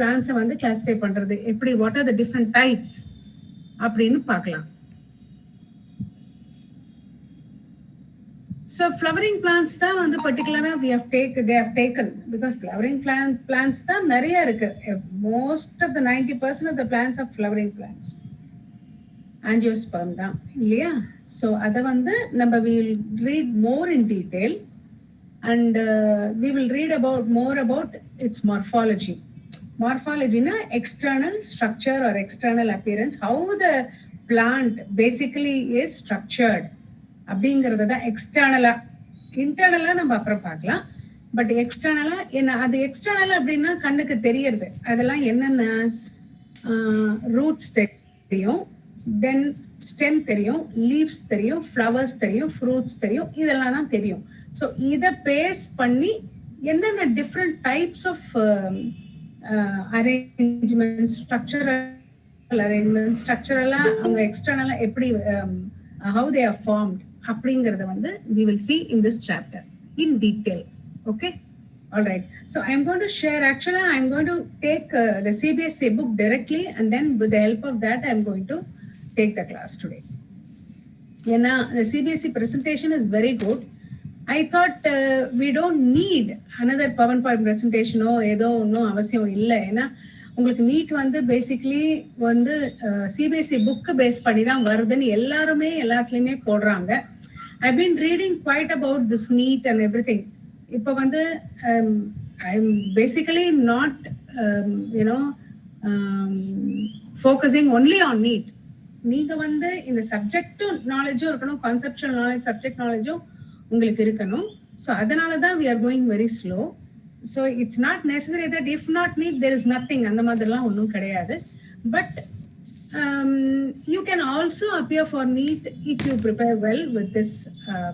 பிளான்ஸை வந்து கிளாஸிஃபை பண்றது எப்படி, what are the different types அப்படின்னு பார்க்கலாம். So flowering plants தான் வந்து particularly they have taken because flowering plants தான் நிறைய இருக்கு. Most of the 90% of the plants are flowering plants. Angiosperm தான் இல்லையா? So அதை வந்து நம்ம we will read more in detail and we will read more about its morphology. Morphology na external structure or external appearance, how the plant basically is structured அப்படிங்கிறத தான் எக்ஸ்டர்னலா. இன்டர்னலா நம்ம அப்புறம் பார்க்கலாம். பட் எக்ஸ்டர்னலா என்ன, அது எக்ஸ்டர்னல் அப்படின்னா கண்ணுக்கு தெரியறது அதெல்லாம் என்னென்ன, ரூட்ஸ் தெரியும், தென் ஸ்டெம் தெரியும், லீவ்ஸ் தெரியும், ஃப்ளவர்ஸ் தெரியும், ஃப்ரூட்ஸ் தெரியும், இதெல்லாம் தான் தெரியும். ஸோ இதை பேஸ் பண்ணி என்னென்ன different types of arrangement, structural arrangement, ஸ்ட்ரக்சரலா அவங்க எக்ஸ்டர்னலா எப்படி how they are formed அப்படிங்கறத வந்து we will see in this chapter in detail. Okay, all right. So I am going to share, actually I am going to take the CBSE book directly and then with the help of that I am going to take the class today. ஏன்னா the CBSE presentation is very good. I thought we don't need another PowerPoint presentation ஓ ஏதோ ஒன்றும் அவசியம் இல்லை. ஏன்னா உங்களுக்கு NEET வந்து basically வந்து CBSE book base பண்ணி தான் வருதுன்னு எல்லாருமே எல்லாத்துலேயுமே போடுறாங்க. I been reading quite about this NEET and எவ்ரி திங். இப்போ வந்து I am basically not you know focusing only on NEET. நீங்கள் வந்து இந்த சப்ஜெக்டும் நாலேஜும் இருக்கணும், கான்செப்டுவல் நாலேஜ், சப்ஜெக்ட் நாலேஜும் உங்களுக்கு இருக்கணும். ஸோ அதனால தான் we are going very slow. So it's not necessary that if not need there is nothing, அந்த மாதிரிலாம் ஒன்றும் கிடையாது. But you can also appear for NEET if you prepare well with this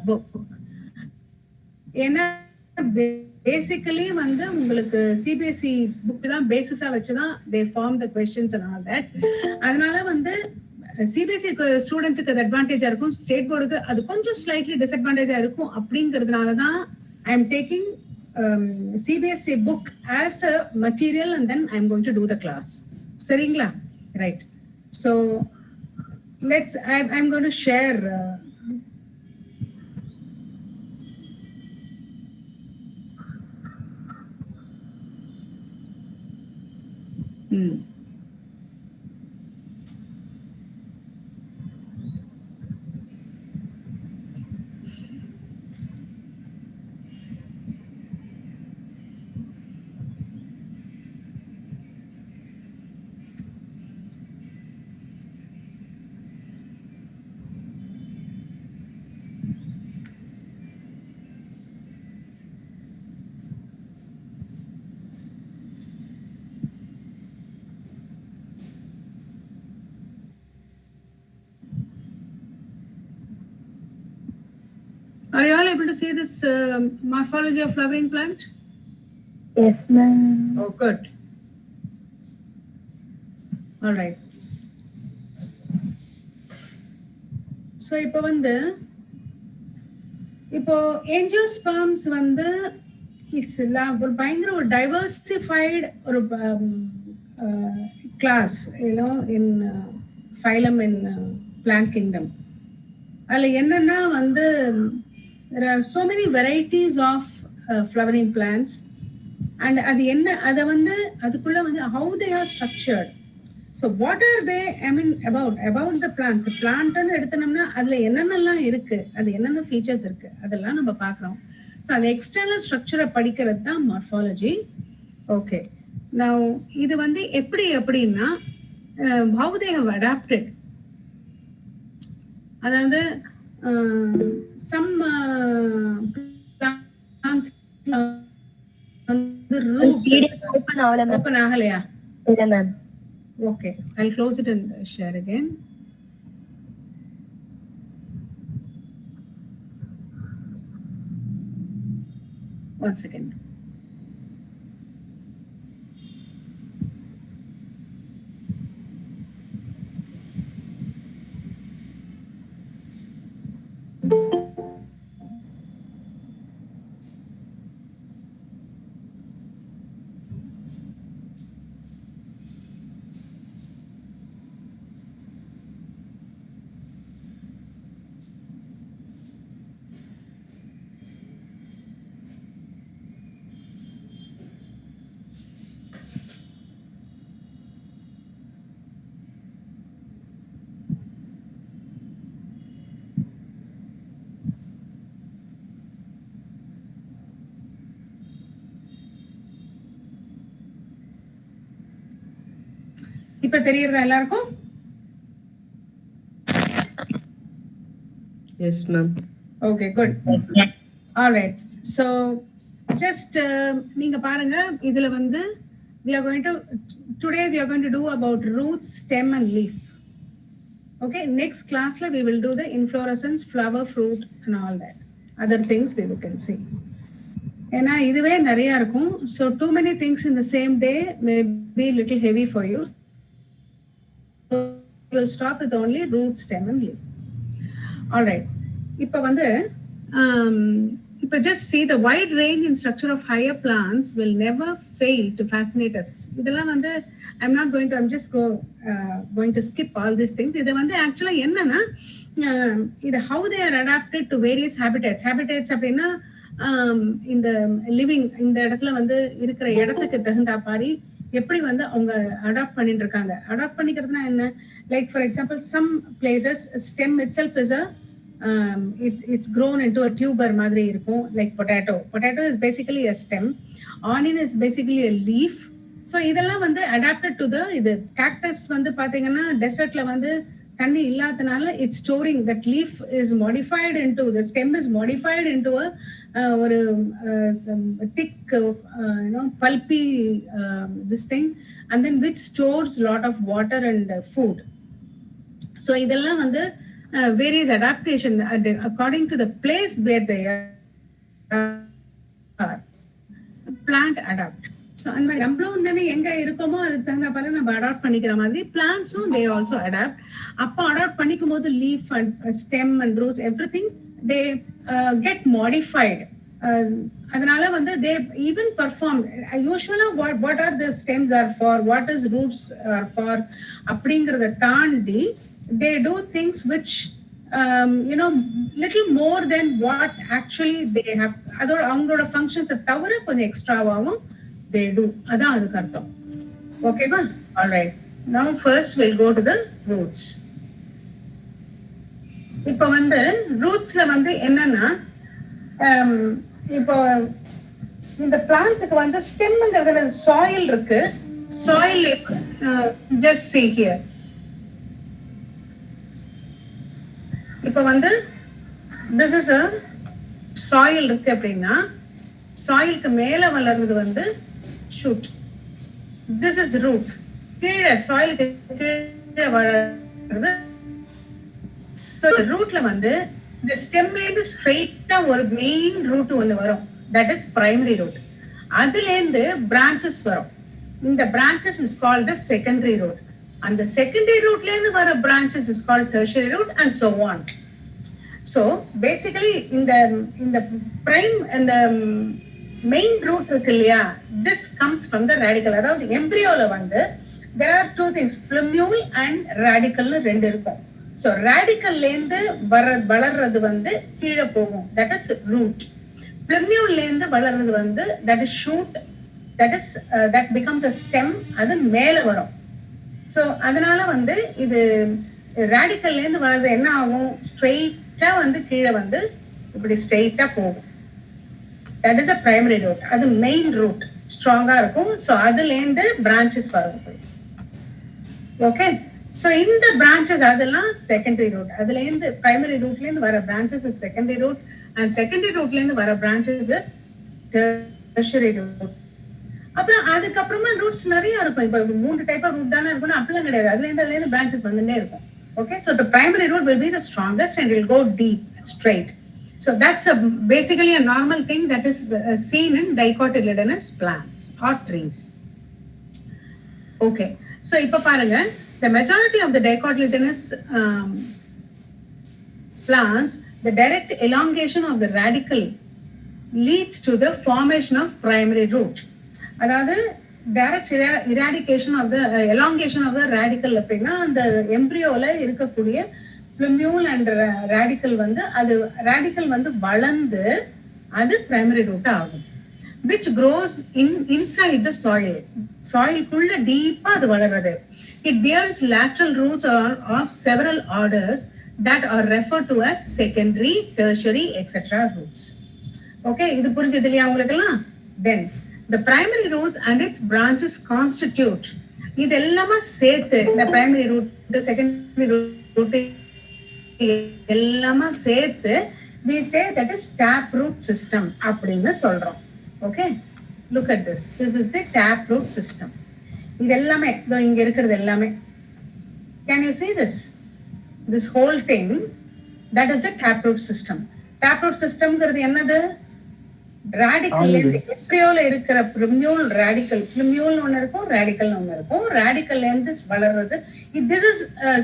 book. ஏன்னா basically வந்து உங்களுக்கு CBSE book தான் பேசிஸாக வச்சு தான் they form the questions and all that. அதனால வந்து சிபிஎஸ்இ ஸ்டூடெண்ட்ஸுக்கு அது அட்வான்டேஜாக இருக்கும், ஸ்டேட் போர்டுக்கு அது கொஞ்சம் ஸ்லைட்லி டிஸ்அட்வான்டேஜாக இருக்கும். அப்படிங்கிறதுனால தான் I am taking CBSE book as a material and then I'm going to do the class. Saringla, right? So I'm going to share Are you all able to see this morphology of flowering plant? Yes, ma'am. Oh, good. All right. So இப்போ வந்து angiosperms வந்து it's ஒரு பயங்கர ஒரு diversified ஒரு class, you know in phylum in plant kingdom. அதில் என்னன்னா வந்து there are so many varieties of flowering plants and அது என்ன, அதை வந்து அதுக்குள்ள வந்து how they are structured. So what are they, I mean about the plants. பிளான்ட்னு எடுத்தோம்னா அதில் என்னென்னலாம் இருக்கு, அது என்னென்ன ஃபீச்சர்ஸ் இருக்கு அதெல்லாம் நம்ம பார்க்குறோம். ஸோ அந்த எக்ஸ்டர்னல் ஸ்ட்ரக்சரை படிக்கிறது தான் மார்ஃபாலஜி. ஓகே, நான் இது வந்து எப்படி அப்படின்னா how they have adapted. அதாவது some plants வந்து open ஆகலையா? இல்ல ma'am. Okay, I'll close it and share again. One second. இப்ப தெரியறதா எல்லாருக்கும்? Yes, ma'am. Okay, good. All right. So just நீங்க பாருங்க இதுல வந்து we are going to today we are going to do about roots, stem and leaf. Okay, next class la we will do the inflorescence, flower, fruit and all that other things we can see. ஏன்னா இதுவே நிறைய இருக்கும். So too many things in the same day may be little heavy for you. So you will stop with only root, stem and leaf. All right. இப்போ வந்து இப்போ just see the wide range in structure of higher plants will never fail to fascinate us. இதெல்லாம் வந்து I'm just going to skip all these things. இது வந்து ஆக்சுவலா என்னன்னா இது how they are adapted to various habitats அப்படின்னா இந்த living இந்த இடத்துல வந்து இருக்கிற இடத்துக்கு தகுந்த மாதிரி எப்படி வந்து அவங்க அடாப்ட் பண்ணிட்டு இருக்காங்க. அடாப்ட் பண்ணிக்கிறதுனா என்ன, like for example some places stem itself is it's grown into a tuber மாதிரி இருக்கும், like potato is basically a stem, onion is basically a leaf. So இதெல்லாம் வந்து அடாப்டட் டு த இது cactus வந்து பாத்தீங்கன்னா டெசர்ட்ல வந்து தண்ணி இல்லாதனால it's storing that leaf is modified into the stem is modified into ஒரு thick bulky this thing and then which stores lot of water and food. So இதெல்லாம் வந்து various adaptation according to the place where they are. Plant adapt. So அந்த மாதிரி நம்மளும் தானே எங்க இருக்கோமோ அதுக்கு தகுந்த மாதிரி நம்ம அடாப்ட் பண்ணிக்கிற மாதிரி பிளான்ட்ஸும் they also adapt. அப்போ அடாப்ட் பண்ணிக்கும் போது leaf and stem and roots everything they get modified. அதனால வந்து they even perform usually what are the stems are for, what is roots are for அப்படிங்கறத தாண்டி they do things which little more than what actually they have. அதோட அவங்களோட functions தவிர கொஞ்சம் எக்ஸ்ட்ராவாகவும் they do. அதான் அதுக்கு அர்த்தம். ஓகேவா? All right. Now first we'll go to the roots. இப்போ வந்து ரூட்ஸ்ல வந்து என்னன்னா இப்போ இந்த பிளான்ட்டுக்கு வந்து ஸ்டெம்ங்கிறதுல சாயில் இருக்கு. Soil just see here. இப்போ வந்து this is a soil இருக்கு அப்படின்னா சாயிலுக்கு மேல வளர்றது வந்து shoot, this is root. கீழே சாயிலுக்கு கீழே வளர்றது. ஸோ ரூட்ல வந்து இந்த ஸ்டெம்ல இருந்து ஸ்ட்ரெயிட்டா ஒரு மெயின் ரூட் ஒன்று வரும், தட் இஸ் பிரைமரி ரூட். அதுல இருந்து பிரான்ச்சஸ் வரும். இந்த branches is called the secondary root. அந்த செகண்டரி ரூட்ல இருந்து வர branches is called tertiary root and so on. So basically இந்த பிரைம் இந்த மெயின் ரூட் இருக்கு இல்லையா, this comes from the radicle. அதாவது எம்பிரியோல வந்து there are two things, plumule and radical ரெண்டு இருக்கும். ஸோ ரேடிக்கல்ல இருந்து வளர்றது வந்து கீழே போகும், தட் இஸ் ரூட். plumule இருந்து வளர்றது வந்து that is shoot, that becomes a stem, அது மேல வரும். ஸோ அதனால வந்து இது ரேடிக்கல்ல இருந்து வர்றது என்ன ஆகும், ஸ்ட்ரெயிட்டா வந்து கீழே வந்து இப்படி ஸ்ட்ரெயிட்டா போகும். That is a primary root. அது மெயின் ரூட் ஸ்ட்ராங்கா இருக்கும். ஸோ அதுல இருந்து பிரான்ச்சஸ் வரும். ஓகே, ஸோ இந்த பிரான்ச்சஸ் அதெல்லாம் செகண்டரி ரூட். அதுல இருந்து பிரைமரி ரூட்ல இருந்து வர branches is secondary root and secondary ரூட்ல இருந்து வர பிரான்ச்சஸ் இஸ் டெர்ஷரி ரூட். அப்புறம் அதுக்கப்புறமா ரூட்ஸ் நிறைய இருக்கும். இப்போ 3 டைப் ஆஃப் ரூட் தானே இருக்கும்னா அப்படிலாம் கிடையாது. அதுல இருந்து பிரான்ச்சஸ் வந்துட்டே இருக்கும். Okay, so the primary root will be the strongest and will go deep straight. So that's basically a normal thing that is seen in dicotyledonous plants or trees. Okay, so ipo parunga, the majority of the dicotyledonous plants, the direct elongation of the radicle leads to the formation of primary root. அதாவது direct eradication of the elongation of the radical அப்படின்னா அந்த எம்பிரியோல இருக்கக்கூடிய plumule and radical வந்து அது radical வந்து வளர்ந்து அது primary root ஆகும், which grows inside the soil. soil குள்ள டீப்பா அது வளர்றது. It bears lateral roots of several orders that are referred to as secondary, tertiary, etc. roots. Okay, இது புரிஞ்சது இல்லையா உங்களுக்கெல்லாம்? Then the primary roots and its branches constitute இது எல்லாமே சேர்த்து இந்த பிரைமரி ரூட் செகண்டரி ரூட் எல்லாமே சேர்த்து we say that is taproot system அப்படின்னு சொல்றோம். Okay, look at this is the taproot system. இது எல்லாமே இங்க இருக்கிறது எல்லாமே, can you see this whole thing, that is the taproot system. taproot systemங்கிறது என்னது? ராடிக்கல் எப்ரியோல இருக்கிற பிரிமியூல் ராடிக்கல், பிரிமியூல் ஒன்னு இருக்கும், ராடிக்கல் ஒன்னு இருக்கும். ராடிக்கல்ல இருந்து வளர்றது, this is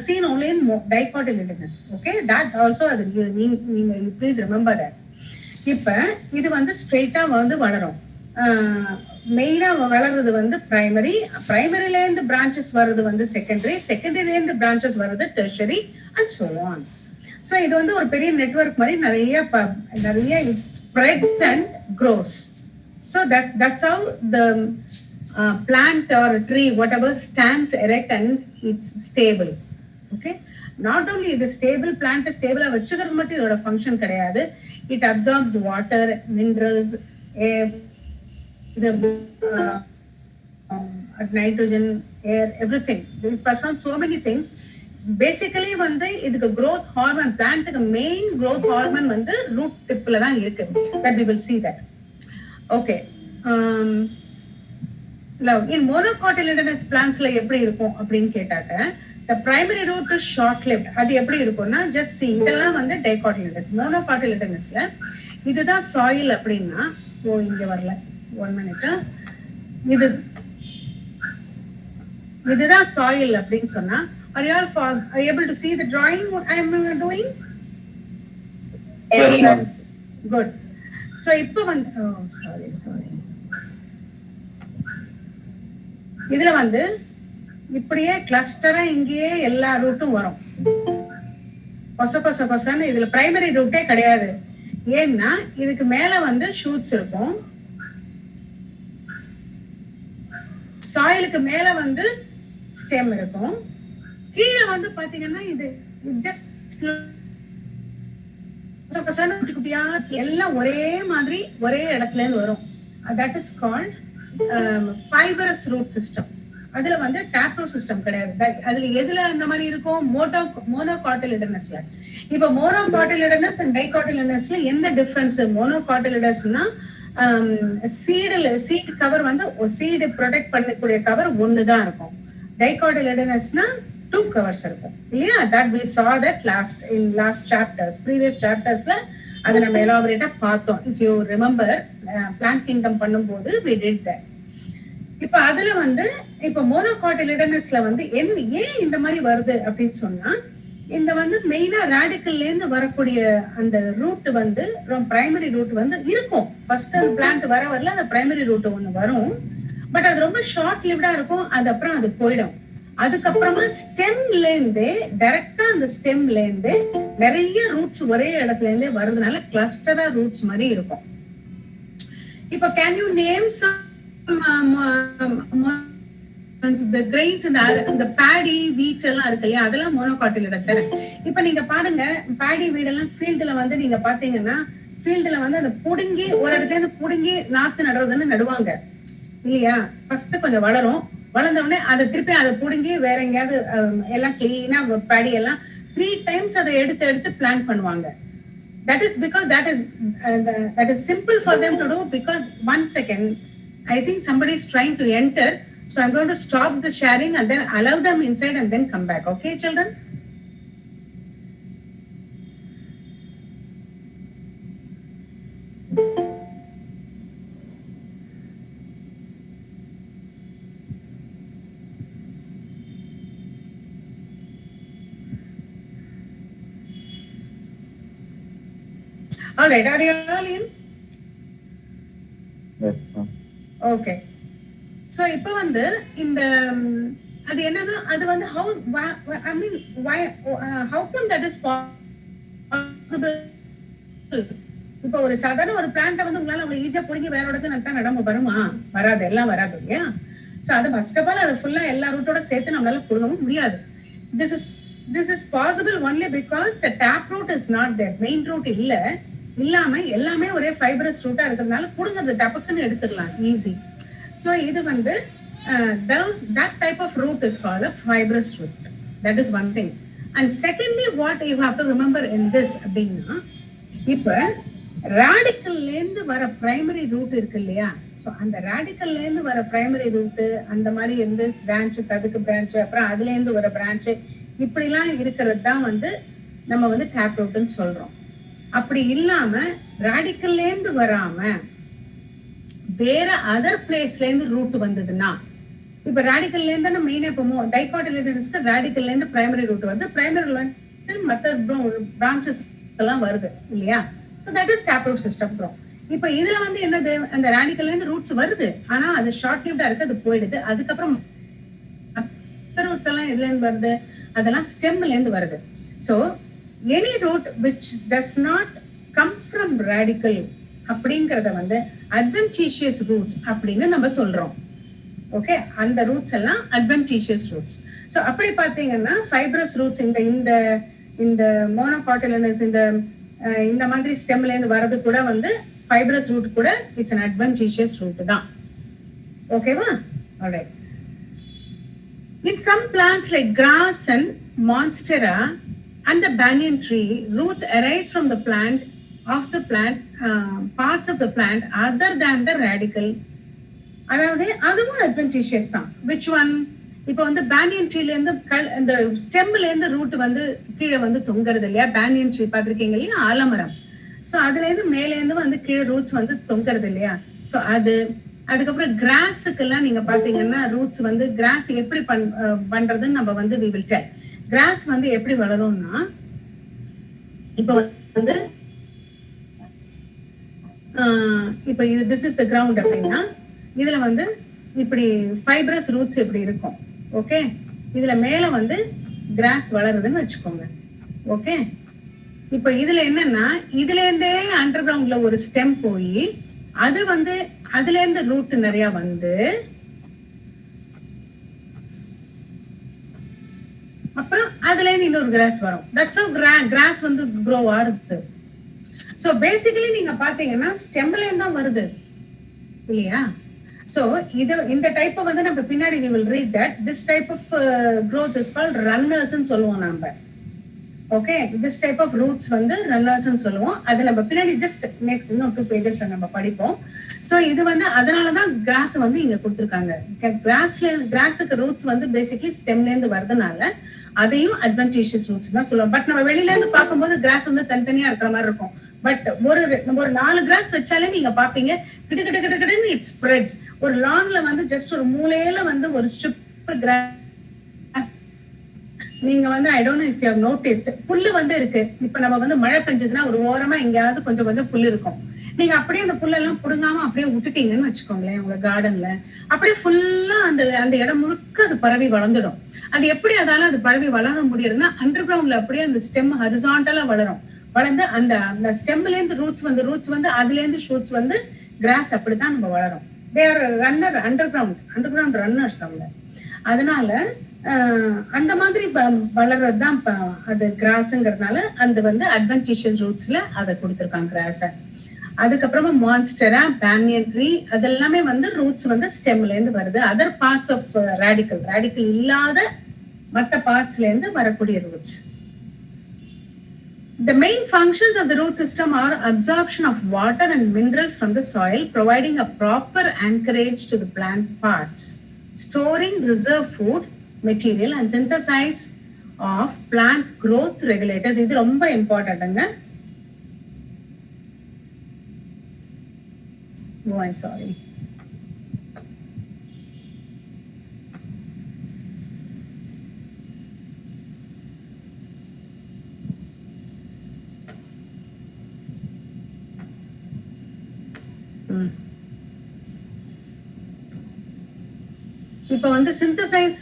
seen only in dicotyledonous. okay, that also அது நீங்க please remember that. இப்ப இது வந்து ஸ்ட்ரைட்டா வந்து வளரும். மெயினா வளர்றது வந்து பிரைமரி, பிரைமரில இருந்து பிரான்ச்சஸ் வர்றது வந்து செகண்டரி, செகண்டரில இருந்து பிரான்ச்சஸ் வர்றது tertiary and so on. So இது வந்து ஒரு பெரிய நெட்வொர்க் மாதிரி நிறைய spreads and grows. So that's how the plant or tree whatever stands erect and it's stable. Okay, not only இது ஸ்டேபிள், பிளான்ட் ஸ்டேபிளா வச்சுக்கிறது மட்டும் இதோட ஃபங்க்ஷன் கிடையாது. It absorbs water, minerals, nitrogen, air, everything. It performs so many things. Basically வந்து இதுக்கு growth hormone, பிளான்ட்டுக்கு மெயின் growth hormone வந்து ரூட் டிப்ல தான் இருக்கு. that we will see that. okay, in monocotyledonous plantsல எப்படி இருக்கும் அப்படின்னு கேட்டாக்க, the primary root is short lived. அது எப்படி இருக்கும்னா, just see, இதெல்லாம் வந்து dicotyledonous. monocotyledonusல இதுதான் soil அப்படின்னா, இங்க வரல, 1 minute, இதுதான் soil அப்படின்னு சொன்னா, are you all able to see the drawing I am doing? Yes, ma'am. Good. So இப்போ வந்து sorry இதுல வந்து இப்படியே கிளஸ்டரா இங்கேயே எல்லா ரூட்டும் வரும். கொசன்னு இதுல பிரைமரி ரூட்டே கிடையாது. ஏன்னா இதுக்கு மேல வந்து ஷூட்ஸ் இருக்கும், சாயிலுக்கு மேல வந்து ஸ்டெம் இருக்கும், கீழே வந்து பாத்தீங்கன்னா இது ஜஸ்ட் குட்டியா எல்லாம் ஒரே மாதிரி ஒரே இடத்துல இருந்து வரும். That is called fibrous root system. அதுல வந்து டேப்ரூட் சிஸ்டம் கிடையாது. அதுல எதுல அந்த மாதிரி இருக்கும்? மோனோகாட்டிலிடனஸ்ல. இப்ப மோனோகாட்டிலிடனஸ் அண்ட் டைகாட்டிலிடனஸ்ல என்ன டிஃபரன்ஸ்? மோனோகாட்டிலிடஸ்னா சீட் கவர் வந்து சீடு ப்ரொடெக்ட் பண்ணக்கூடிய கவர் ஒண்ணுதான் இருக்கும். டைகாட்டிலிடனஸ்னா 2 கவர்ஸ் இருக்கும் இல்லையா? that we saw that last chapters, previous chaptersல அதை நம்ம எலாபரேட்டா பார்த்தோம். if you remember plant kingdom பண்ணும்போது we did that. இப்ப அதுல வந்து இப்ப மோனோகாட்டிலிடனஸ்ல வந்து ஏன் இந்த மாதிரி வருது அப்படின்னு சொன்னா, இந்த வந்து மெயினா ராடிக்கல்ல இருந்து வரக்கூடிய அந்த ரூட் வந்து பிரைமரி ரூட் வந்து இருக்கும். ஃபர்ஸ்ட் அந்த பிளான்ட் வரல அந்த பிரைமரி ரூட் ஒண்ணு வரும், பட் அது ரொம்ப ஷார்ட் லிவ்டா இருக்கும். அது அப்புறம் அது போயிடும். அதுக்கப்புறமா ஸ்டெம்ல இருந்தே டைரக்டா அந்த ஸ்டெம்ல இருந்தே நிறைய ரூட்ஸ் ஒரே இடத்துல இருந்தே வர்றதுனால கிளஸ்டரா ரூட்ஸ் மாதிரி இருக்கும். இப்போ can you name some the grains இந்த பேடி வீட் எல்லாம் இருக்கு இல்லையா, அதெல்லாம் மோனோகாட்டிலிடன் தானே. இப்ப நீங்க பாருங்க, பேடி வீடெல்லாம் ஃபீல்டுல வந்து நீங்க பாத்தீங்கன்னா, ஃபீல்டுல வந்து அந்த புடுங்கி ஒரு இடத்துல இருந்து புடுங்கி நாத்து நடுறதுன்னு நடுவாங்க இல்லையா? ஃபர்ஸ்ட் கொஞ்சம் வளரும், வளர்ந்த உடனே அதை திருப்பி அதை புடுங்கி வேற எங்கேயாவது எல்லாம் கிளீனா பேடி எல்லாம் 3 times அதை எடுத்து பிளான் பண்ணுவாங்க. that is because that is simple for them to do. because 1 second, I think somebody is trying to enter, so I'm going to stop the sharing and then allow them inside and then come back. Okay, children? All right, are you all in? Yes, ma'am. Okay. So இப்போ வந்து இந்த அது என்னன்னா, அது வந்து how come that is possible? இப்போ ஒரு சாதாரண ஒரு பிளான்ட்டை வந்து உங்களால அவ்வளவு ஈஸியா பிடிங்கி வேற இடத்துல நட்டா நடம வருமா? வராது, எல்லாம் வராது இல்லையா? ஸோ அது ஃபர்ஸ்ட் ஆஃப் ஆல் அது ஃபுல்லா எல்லா ரூட்டோட சேர்த்து நம்மளால பிடுங்கவும் முடியாது. This is possible only because the tap root is not there. Main root இல்லாம எல்லாமே ஒரே ஃபைபரஸ் ரூட்டா இருக்கிறதுனால புடுங்கிறது டபக்குன்னு எடுத்துக்கலாம் ஈஸி. ஸோ இது வந்து that type of root is called a fibrous root. That is one thing. And secondly, what you have to remember in this அப்படின்னா, இப்ப ரேடிக்கல்லேருந்து வர பிரைமரி ரூட் இருக்கு இல்லையா, ஸோ அந்த ரேடிக்கல்லேருந்து வர பிரைமரி ரூட்டு அந்த மாதிரி இருந்து பிரான்ச்சஸ், அதுக்கு பிரான்ச்சு, அப்புறம் அதுலேருந்து வர பிரான்ச்சு, இப்படிலாம் இருக்கிறது தான் வந்து நம்ம வந்து டேப் ரூட்னு சொல்றோம். அப்படி இல்லாம ரேடிக்கல்லேருந்து வராம வேற அதர் பிளேஸ்ல இருந்து ரூட் வந்ததுன்னா, இப்ப ரேடிக்கல்ல இருந்து நம்ம மெயினா இப்போ டைகாட்டிலிடன்ஸ்க்கு ரேடிக்கல்ல இருந்து பிரைமரி ரூட் வருது, பிரைமரில இருந்து மற்ற பிரான்ச்சஸ் எல்லாம் வருது இல்லையா. So that is tap root system bro. இப்போ இதுல வந்து என்னது, அந்த ரேடிக்கல்ல இருந்து ரூட்ஸ் வருது, ஆனா அது ஷார்ட் லிவ்டா இருக்கு, அது போயிடுது. அதுக்கப்புறம் ரூட்ஸ் எல்லாம் எதுல இருந்து வருது, அதெல்லாம் ஸ்டெம்ல இருந்து வருது. So any root which does not come from radicle அப்படிங்கறத வந்து அட்வென்டிஷியஸ் ரூட்ஸ் அப்படின்னு நம்ம சொல்றோம். ஓகே, அந்த ரூட்ஸ் எல்லாம் அட்வென்டிஷியஸ் ரூட்ஸ். ஸோ அப்படி பார்த்தீங்கன்னா ஃபைப்ரஸ் ரூட்ஸ் இந்த இந்த இந்த மோனோகாட்டிலினஸ் இந்த மாதிரி ஸ்டெம்ல இருந்து வரது கூட வந்து ஃபைப்ரஸ் ரூட் கூட இட்ஸ் அன் அட்வென்டிஷியஸ் ரூட் தான். ஓகேவா? Alright. In some plants like grass and monstera and the banyan tree, roots arise from the plant parts of the plant other than the radical. அதாவது அதுவும் adventitious தான். Which one? இப்போ வந்து banyan ட்ரீல இருந்து இந்த ஸ்டெம்ல இருந்து ரூட் வந்து கீழே வந்து தொங்குறது இல்லையா. பேனியன் ட்ரீ பார்த்துருக்கீங்க இல்லையா, ஆலமரம். ஸோ அதுல இருந்து மேல இருந்து வந்து கீழே ரூட்ஸ் வந்து தொங்குறது இல்லையா. ஸோ அது, அதுக்கப்புறம் கிராஸுக்கெல்லாம் நீங்க பாத்தீங்கன்னா ரூட்ஸ் வந்து கிராஸ் எப்படி பண்றதுன்னு நம்ம வந்து we will tell. கிராஸ் வந்து எப்படி வளரும்னா, இப்போ வந்து இப்போ இது திஸ் இஸ் த கிரவுண்ட் அப்படின்னா, இதுல வந்து இப்படி ஃபைப்ரஸ் ரூட்ஸ் இப்படி இருக்கும். ஓகே, இதுல மேல வந்து கிராஸ் வளருதுன்னு வச்சுக்கோங்க. ஓகே, இப்போ இதுல என்னன்னா, இதுல இருந்தே அண்டர் கிரவுண்ட்ல ஒரு ஸ்டெம் போய் அது வந்து அதுல இருந்து ரூட் நிறைய வந்து அப்புறம் அதுல இருந்து இன்னொரு கிராஸ் வரும். தட்ஸ் ஹவ் கிராஸ் வந்து க்ரோ ஆகுது. சோ பேசிக்கலி நீங்க பாத்தீங்கன்னா ஸ்டெம்ல இருந்து தான் வருது இல்லையா. சோ இது இந்த டைப் வந்து நம்ம பின்னாடி we will read that this type of growth is called runners ன்னு சொல்லுவோம் நாம. Okay, this type of roots வந்து runners ன்னு சொல்லுவோம். அது நம்ம பின்னாடி ஜஸ்ட் நெக்ஸ்ட் இன்னும் 2 pages நம்ம படிப்போம். சோ இது வந்து அதனாலதான் கிராஸ் வந்து இங்க கொடுத்திருக்காங்க. கிராஸுக்கு ரூட்ஸ் வந்து பேசிக்கலி ஸ்டெம்ல இருந்து வரதுனால அதையும் அட்வென்டிஷியஸ் ரூட்ஸ் தான் சொல்லுவோம். பட் நம்ம வெளியில இருந்து பார்க்கும்போது கிராஸ் வந்து தனித்தனியா இருக்கிற மாதிரி இருக்கும். பட் ஒரு 4 கிராஸ் வச்சாலே நீங்க பாப்பீங்க கிட்ட கிட்ட கிட்ட கிட்டன்னு இட் ஸ்ப்ரெட்ஸ். ஒரு லான்ல வந்து ஜஸ்ட் ஒரு மூலையில வந்து ஒரு ஸ்ட்ரிப் கிராஸ் நீங்க வந்து I don't know if you have noticed, புல்லு வந்து இருக்கு. இப்ப நம்ம வந்து மழை பெஞ்சதுன்னா ஒரு ஓரமா எங்கேயாவது கொஞ்சம் கொஞ்சம் புல்லு இருக்கும். நீங்க அப்படியே அந்த புல்லெல்லாம் புடுங்காம அப்படியே விட்டுட்டீங்கன்னு வச்சுக்கோங்களேன், உங்க கார்டன்ல அப்படியே ஃபுல்லா அந்த அந்த இடம் முழுக்க அது பரவி வளர்ந்துடும். அது எப்படி அதால அது பரவி வளர முடியுதுன்னா, அண்டர் கிரவுண்ட்ல அப்படியே அந்த ஸ்டெம் ஹரிசாண்டலா வளரும். வளர்ந்து அந்த அந்த ஸ்டெம்ல இருந்து ரூட்ஸ் வந்து அதுல இருந்து ஷூட்ஸ் வந்து கிராஸ் அப்படித்தான் நம்ம வளரும். They are runner under ground runners அவங்க. அதனால அந்த மாதிரி வளர்றதுதான் அது கிராஸ்ங்கிறதுனால அந்த வந்து அட்வென்டிஷியஸ் ரூட்ஸ்ல அதை கொடுத்துருக்காங்க கிராஸ. அதுக்கப்புறமா மான்ஸ்டரா, பேனியன் ட்ரீ அதெல்லாமே வந்து ரூட்ஸ் வந்து ஸ்டெம்ல இருந்து வருது. அதர் பார்ட்ஸ் ஆஃப் ரேடிக்கல் இல்லாத மற்ற பார்ட்ஸ்ல இருந்து வரக்கூடிய roots. The main functions of the root system are absorption of water and minerals from the soil, providing a proper anchorage to the plant parts, storing reserve food material and synthesis of plant growth regulators. இது ரொம்ப இம்பார்ட்டன்ட்ங்க. Oh, I'm sorry. இப்போ வந்து synthesis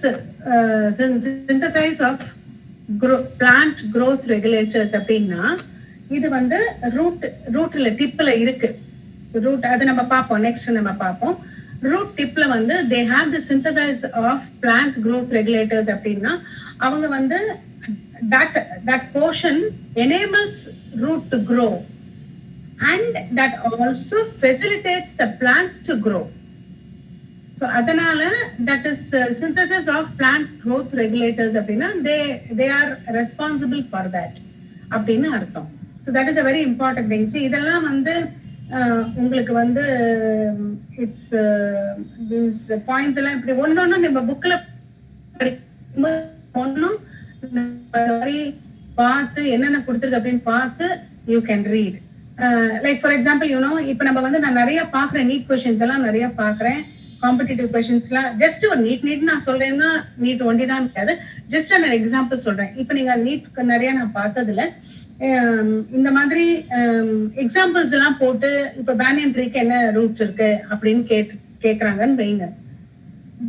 of plant growth regulators அப்படின்னா, இது வந்து ரூட்ல டிப்ல இருக்கு. Root அது நம்ம பார்ப்போம், நெக்ஸ்ட் நம்ம பார்ப்போம். ரூட் டிப்ல வந்து they have the synthesis of plant growth regulators அப்படின்னா, அவங்க வந்து that portion enables root to grow and that also facilitates the plant to grow. So அதனால that is synthesis of plant growth regulators அப்படின்னா they are responsible for that அப்படின்னு அர்த்தம். So that is a very important thing. இதெல்லாம் வந்து உங்களுக்கு வந்து it's this points எல்லாம் இப்படி ஒன்னொன்னு நம்ம புக்ல படிக்கும்போது ஒன்னும் பார்த்து என்னென்ன கொடுத்துருக்கு அப்படின்னு பார்த்து you can read. Like for example you know இப்போ நம்ம வந்து நான் நிறைய பாக்குறேன், நீட் கொஸ்டின்ஸ் எல்லாம் நிறைய பாக்குறேன், காம்படிட்டிவ் கொஸ்டின்ஸ்லாம். ஜஸ்ட் ஒரு நீட் நான் சொல்றேன்னா நீட் ஒண்டி தான் இருக்காது, ஜஸ்ட் நான் எக்ஸாம்பிள் சொல்றேன். இப்போ நீங்க நீட் நிறைய நான் பார்த்ததுல இந்த மாதிரி எக்ஸாம்பிள்ஸ் எல்லாம் போட்டு இப்போ பேனியன் ட்ரீக்கு என்ன ரூட்ஸ் இருக்கு அப்படின்னு கேக்குறாங்கன்னு வைங்க.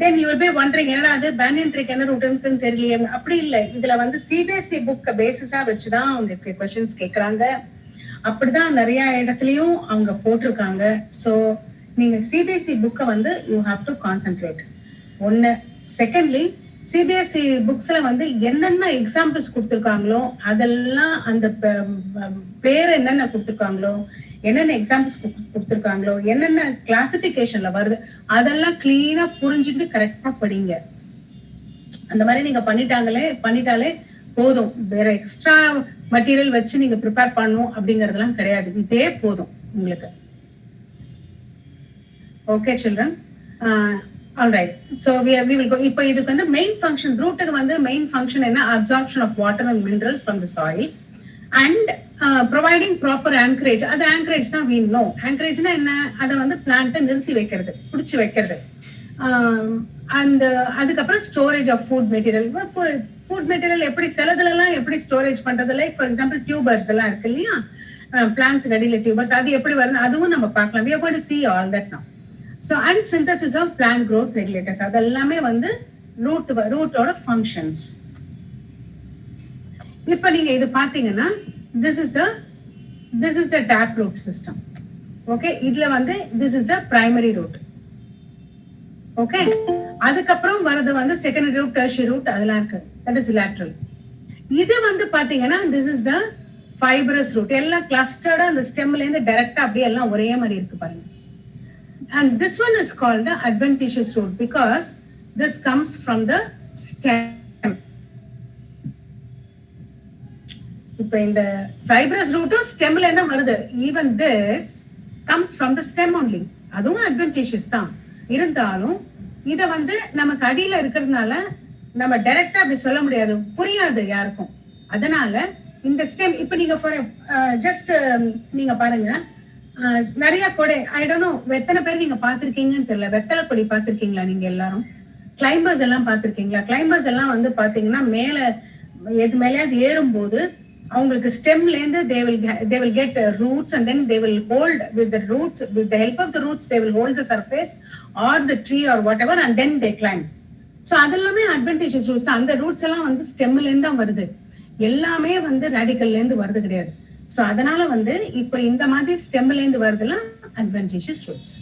Then you will be wandering என்னடா அது பேனியன் ட்ரீக்கு என்ன ரூட் இருக்குன்னு தெரியலையே. அப்படி இல்லை, இதுல வந்து சிபிஎஸ்இ புக் பேசிஸா வச்சுதான் அவங்க கொஸ்டின்ஸ் கேட்கறாங்க. அப்படிதான் நிறைய இடத்துலயும் அவங்க போட்டிருக்காங்க. ஸோ நீங்க சிபிஎஸ்இ புக்கை வந்து யூ ஹாவ் டு கான்சென்ட்ரேட் ஒன்னு. செகண்ட்லி சிபிஎஸ்இ புக்ஸ்ல வந்து என்னென்ன எக்ஸாம்பிள்ஸ் கொடுத்துருக்காங்களோ அதெல்லாம் அந்த பேர் என்னென்ன கொடுத்துருக்காங்களோ, என்னென்ன எக்ஸாம்பிள்ஸ் கொடுத்துருக்காங்களோ, என்னென்ன கிளாசிபிகேஷன்ல வருது அதெல்லாம் கிளீனா புரிஞ்சுட்டு கரெக்டா படிங்க. அந்த மாதிரி நீங்க பண்ணிட்டாலே போதும். வேற எக்ஸ்ட்ரா மெட்டீரியல் வச்சு நீங்க ப்ரிப்பேர் பண்ணணும் அப்படிங்கறதெல்லாம் கிடையாது, இதே போதும் உங்களுக்கு. Okay children, alright. So we will go. இப்போ இதுக்கு வந்து மெயின் ஃபங்க்ஷன், ரூட்டுக்கு வந்து மெயின் ஃபங்க்ஷன் என்ன? Absorption of water and minerals from the soil and providing proper anchorage. அது ஆங்கரேஜ் தான் we know. ஆங்கரேஜ்னா என்ன? அதை வந்து பிளான்ட்டை நிறுத்தி வைக்கிறது, பிடிச்சி வைக்கிறது. அண்ட் அதுக்கப்புறம் storage of food material. Food material எப்படி சிலதுலாம் எப்படி ஸ்டோரேஜ் பண்றது? லைக் ஃபார் எக்ஸாம்பிள் டியூபர்ஸ் எல்லாம் இருக்கு இல்லையா, பிளான்ட்ஸ் அடியில டியூபர்ஸ், அது எப்படி வருது அதுவும் நம்ம பார்க்கலாம். we are going to see all that now. So and synthesis of plant growth regulators, அதெல்லாமே வந்து ரூட்டோட ஃபங்க்ஷன்ஸ். இப்போ நீங்க இது பாத்தீங்கன்னா this is a tap root system. Okay, இதுல வந்து this is a primary root. Okay, அதுக்கப்புறம் வரது வந்து செகண்டரி ரூட், டெர்ஷியரி ரூட், அதெல்லாம் இருக்கு. That is lateral. இது வந்து பாத்தீங்கன்னா this is a fibrous root. எல்லாம் கிளஸ்டர்டா அந்த ஸ்டெம்ல இருந்து டைரக்டா அப்படியே எல்லாம் ஒரே மாதிரி இருக்கு பாருங்க. And this one is called the adventitious root because this comes from the stem. இப்போ இந்த fibrous root ஸ்டெம்ல இருந்து வருது. Even this comes from the stem only. அதுவும் adventitious தான். இருந்தாலும் இத வந்து நமக்கு அடியில இருக்கிறதுனால நம்ம டைரக்டா அப்படி சொல்ல முடியாது, புரியாது யாருக்கும். அதனால இந்த ஸ்டெம் இப்போ நீங்க ஜஸ்ட் நீங்க பாருங்க, நிறைய கொடை, ஐ டோன்ட் நோ எத்தனை பேர் நீங்க பாத்திருக்கீங்கன்னு தெரியல, வெத்தலை கொடி பாத்திருக்கீங்களா நீங்க எல்லாரும்? கிளைம்பர்ஸ் எல்லாம் பாத்திருக்கீங்களா? கிளைம்பர்ஸ் எல்லாம் வந்து பாத்தீங்கன்னா மேல எது மேலேயாவது ஏறும்போது அவங்களுக்கு ஸ்டெம்ல இருந்து they will get roots and then they will hold with the roots, with the help of the roots they will hold the surface or the tree or whatever and then they climb. So அதெல்லாமே adventitious roots. அந்த roots எல்லாம் வந்து ஸ்டெம்ல இருந்து தான் வருது, எல்லாமே வந்து ரேடிக்கல்ல இருந்து வருது கிடையாது. ஸோ அதனால வந்து இப்போ இந்த மாதிரி ஸ்டெம்ல இருந்து வருதுலாம் அட்வென்டிஷியஸ் ரூட்ஸ்.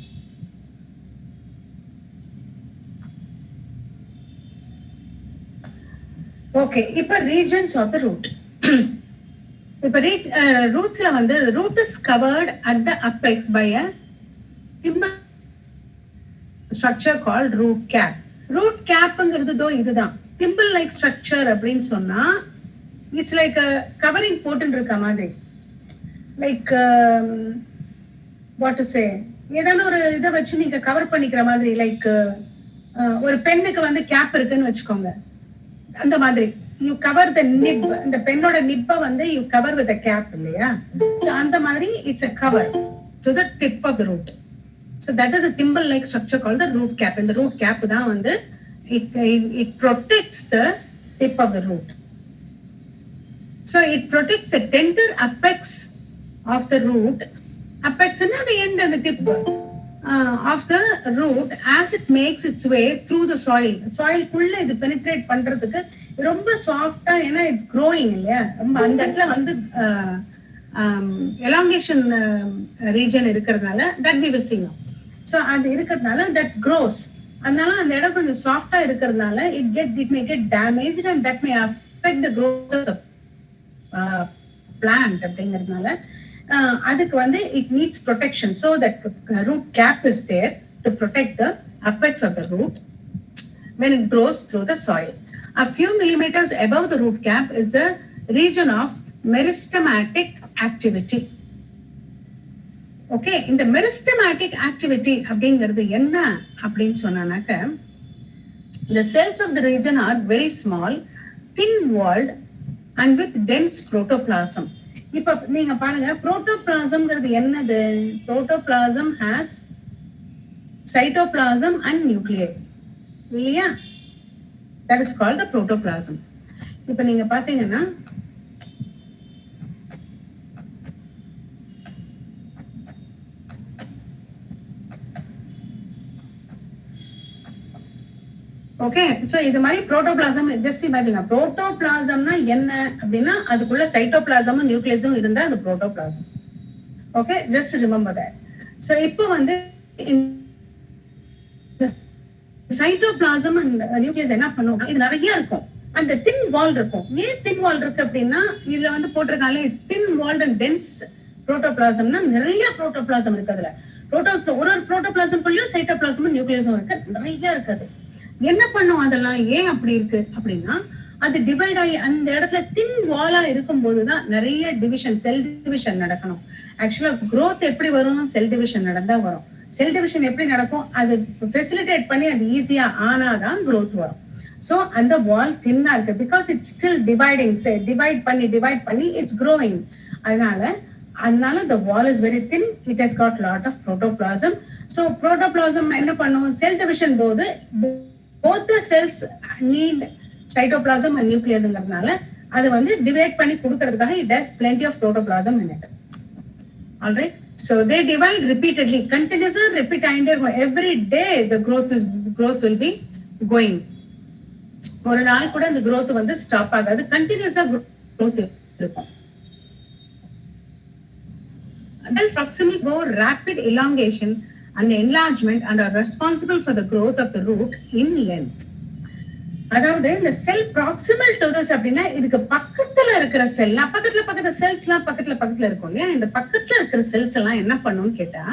ஓகே, இப்போ ரீஜன்ஸ் ஆஃப் த ரூட். இப்போ ரூட்ஸ்ல வந்து root is covered at the apex by a thimble structure called root cap. ரூட் கேப்ங்கிறது இதுதான் திம்பிள் லைக் ஸ்ட்ரக்சர் அப்படின்னு சொன்னா இட்ஸ் லைக் கவரிங் போட்டு இருக்க மாதிரி. லைக் வாட் டு சே, ஏதாவது ஒரு இதை வச்சு நீங்க கவர் பண்ணிக்கிற மாதிரி. லைக் ஒரு பெண்ணுக்கு வந்து கேப் இருக்குன்னு வச்சுக்கோங்க, அந்த மாதிரி யூ கவர் த நிப். இந்த பெண்ணோட நிப்பை வந்து யூ கவர் வித் கேப் இல்லையா? ஸோ அந்த மாதிரி it's a cover to the tip of the root. So that is the thimble like structure called the root cap. இந்த ரூட் கேப் தான் வந்து it protects the tip of the root. So it protects the tender apex of the root. Apex is the end and the tip of the root as it makes its way through the soil. Soil kulla idu penetrate பண்றதுக்கு ரொம்ப சாஃப்ட்டா, ஏன்னா it's growing இல்லையா, ரொம்ப அந்த இடத்துல வந்து elongation region இருக்கிறதுனால that we will see now. So அது இருக்கிறதுனால that grows. அதனால அந்த இடம் கொஞ்சம் சாஃப்ட்டா இருக்கிறதுனால it may get damaged and that may affect the growth of plant. அப்படிங்கிறதுனால அதுக்கு வந்து it needs protection, so that root cap is there to protect the apex of the root when it grows through the soil. A few millimeters above the root cap is the region of meristematic activity. Okay, இந்த meristematic activity அப்படிங்கிறது என்ன அப்படின்னு சொன்னாக்க, the cells of the region are very small, thin walled and with dense protoplasm. இப்ப நீங்க பாருங்க, புரோட்டோபிளாசம்ங்கிறது என்னது? Protoplasm has cytoplasm and nuclei, இல்லையா? that is called the protoplasm. இப்ப நீங்க பாத்தீங்கன்னா ஓகே, சோ இது மாதிரி புரோட்டோபிளாசம் ஜஸ்ட் இமேஜின். புரோட்டோபிளாசம்னா என்ன அப்படின்னா, அதுக்குள்ள சைட்டோபிளாசமும் நியூக்ளியஸும் இருந்தா அது protoplasm. Okay, just remember that. So இப்போ வந்து சைட்டோபிளாசம் அண்ட் நியூக்ளியஸ் என்ன பண்ணும், இது நிறைய இருக்கும். அந்த தின் வால் இருக்கும். ஏன் தின் வால் இருக்கு அப்படின்னா, இதுல வந்து போட்டிருக்காங்க it's thin walled and dense புரோட்டோபிளாசம்னா நிறைய புரோட்டோபிளாசம் இருக்கு. அதுல ஒரு புரோட்டோபிளாசம் ஃபுல்லும் சைட்டோபிளாசமும் நியூக்ளியஸும் இருக்கு, நிறைய இருக்குது. என்ன பண்ணும் அதெல்லாம்? ஏன் அப்படி இருக்கு அப்படின்னா, அது டிவைட் ஆகி அந்த இடத்துல தின் வாலா இருக்கும் போதுதான் நிறைய டிவிஷன், செல் டிவிஷன் நடக்கணும். ஆக்சுவலா growth எப்படி வரும்? செல் டிவிஷன் நடந்தா வரும். செல் டிவிஷன் எப்படி நடக்கும்? அது ஃபெசிலிட்டேட் பண்ணி அது ஈஸியா ஆனாதான் growth வரும். சோ அந்த வால் தின்னா இருக்கு, because it's still dividing. Divide பண்ணி இட்ஸ் growing. அதனால the wall is very thin. It has got lot of protoplasm. So protoplasm என்ன பண்ணும்? செல் டிவிஷன் போது both the cells need cytoplasm and nucleusங்கிறதுனால அது வந்து டிவைட் பண்ணி கொடுக்கிறதுக்காக it has plenty of protoplasm in it. All right, so they divide repeatedly, continuously repeat every day. The growth will be going. ஒரு நாள் கூட இந்த growth வந்து stop ஆகாது, கண்டினியூஸா growth இருக்கும். Cells proximally go rapid elongation and enlargement and are responsible for the growth of the root in length. அதாவது இந்த செல் ப்ராக்சிமல் டு திஸ் அப்படின்னா, இதுக்கு பக்கத்துல இருக்கிற செல்லாம் பக்கத்துல செல்ஸ்லாம் பக்கத்துல இருக்கும் இல்லையா? இந்த பக்கத்துல இருக்கிற செல்ஸ் எல்லாம் என்ன பண்ணும்னு கேட்டா,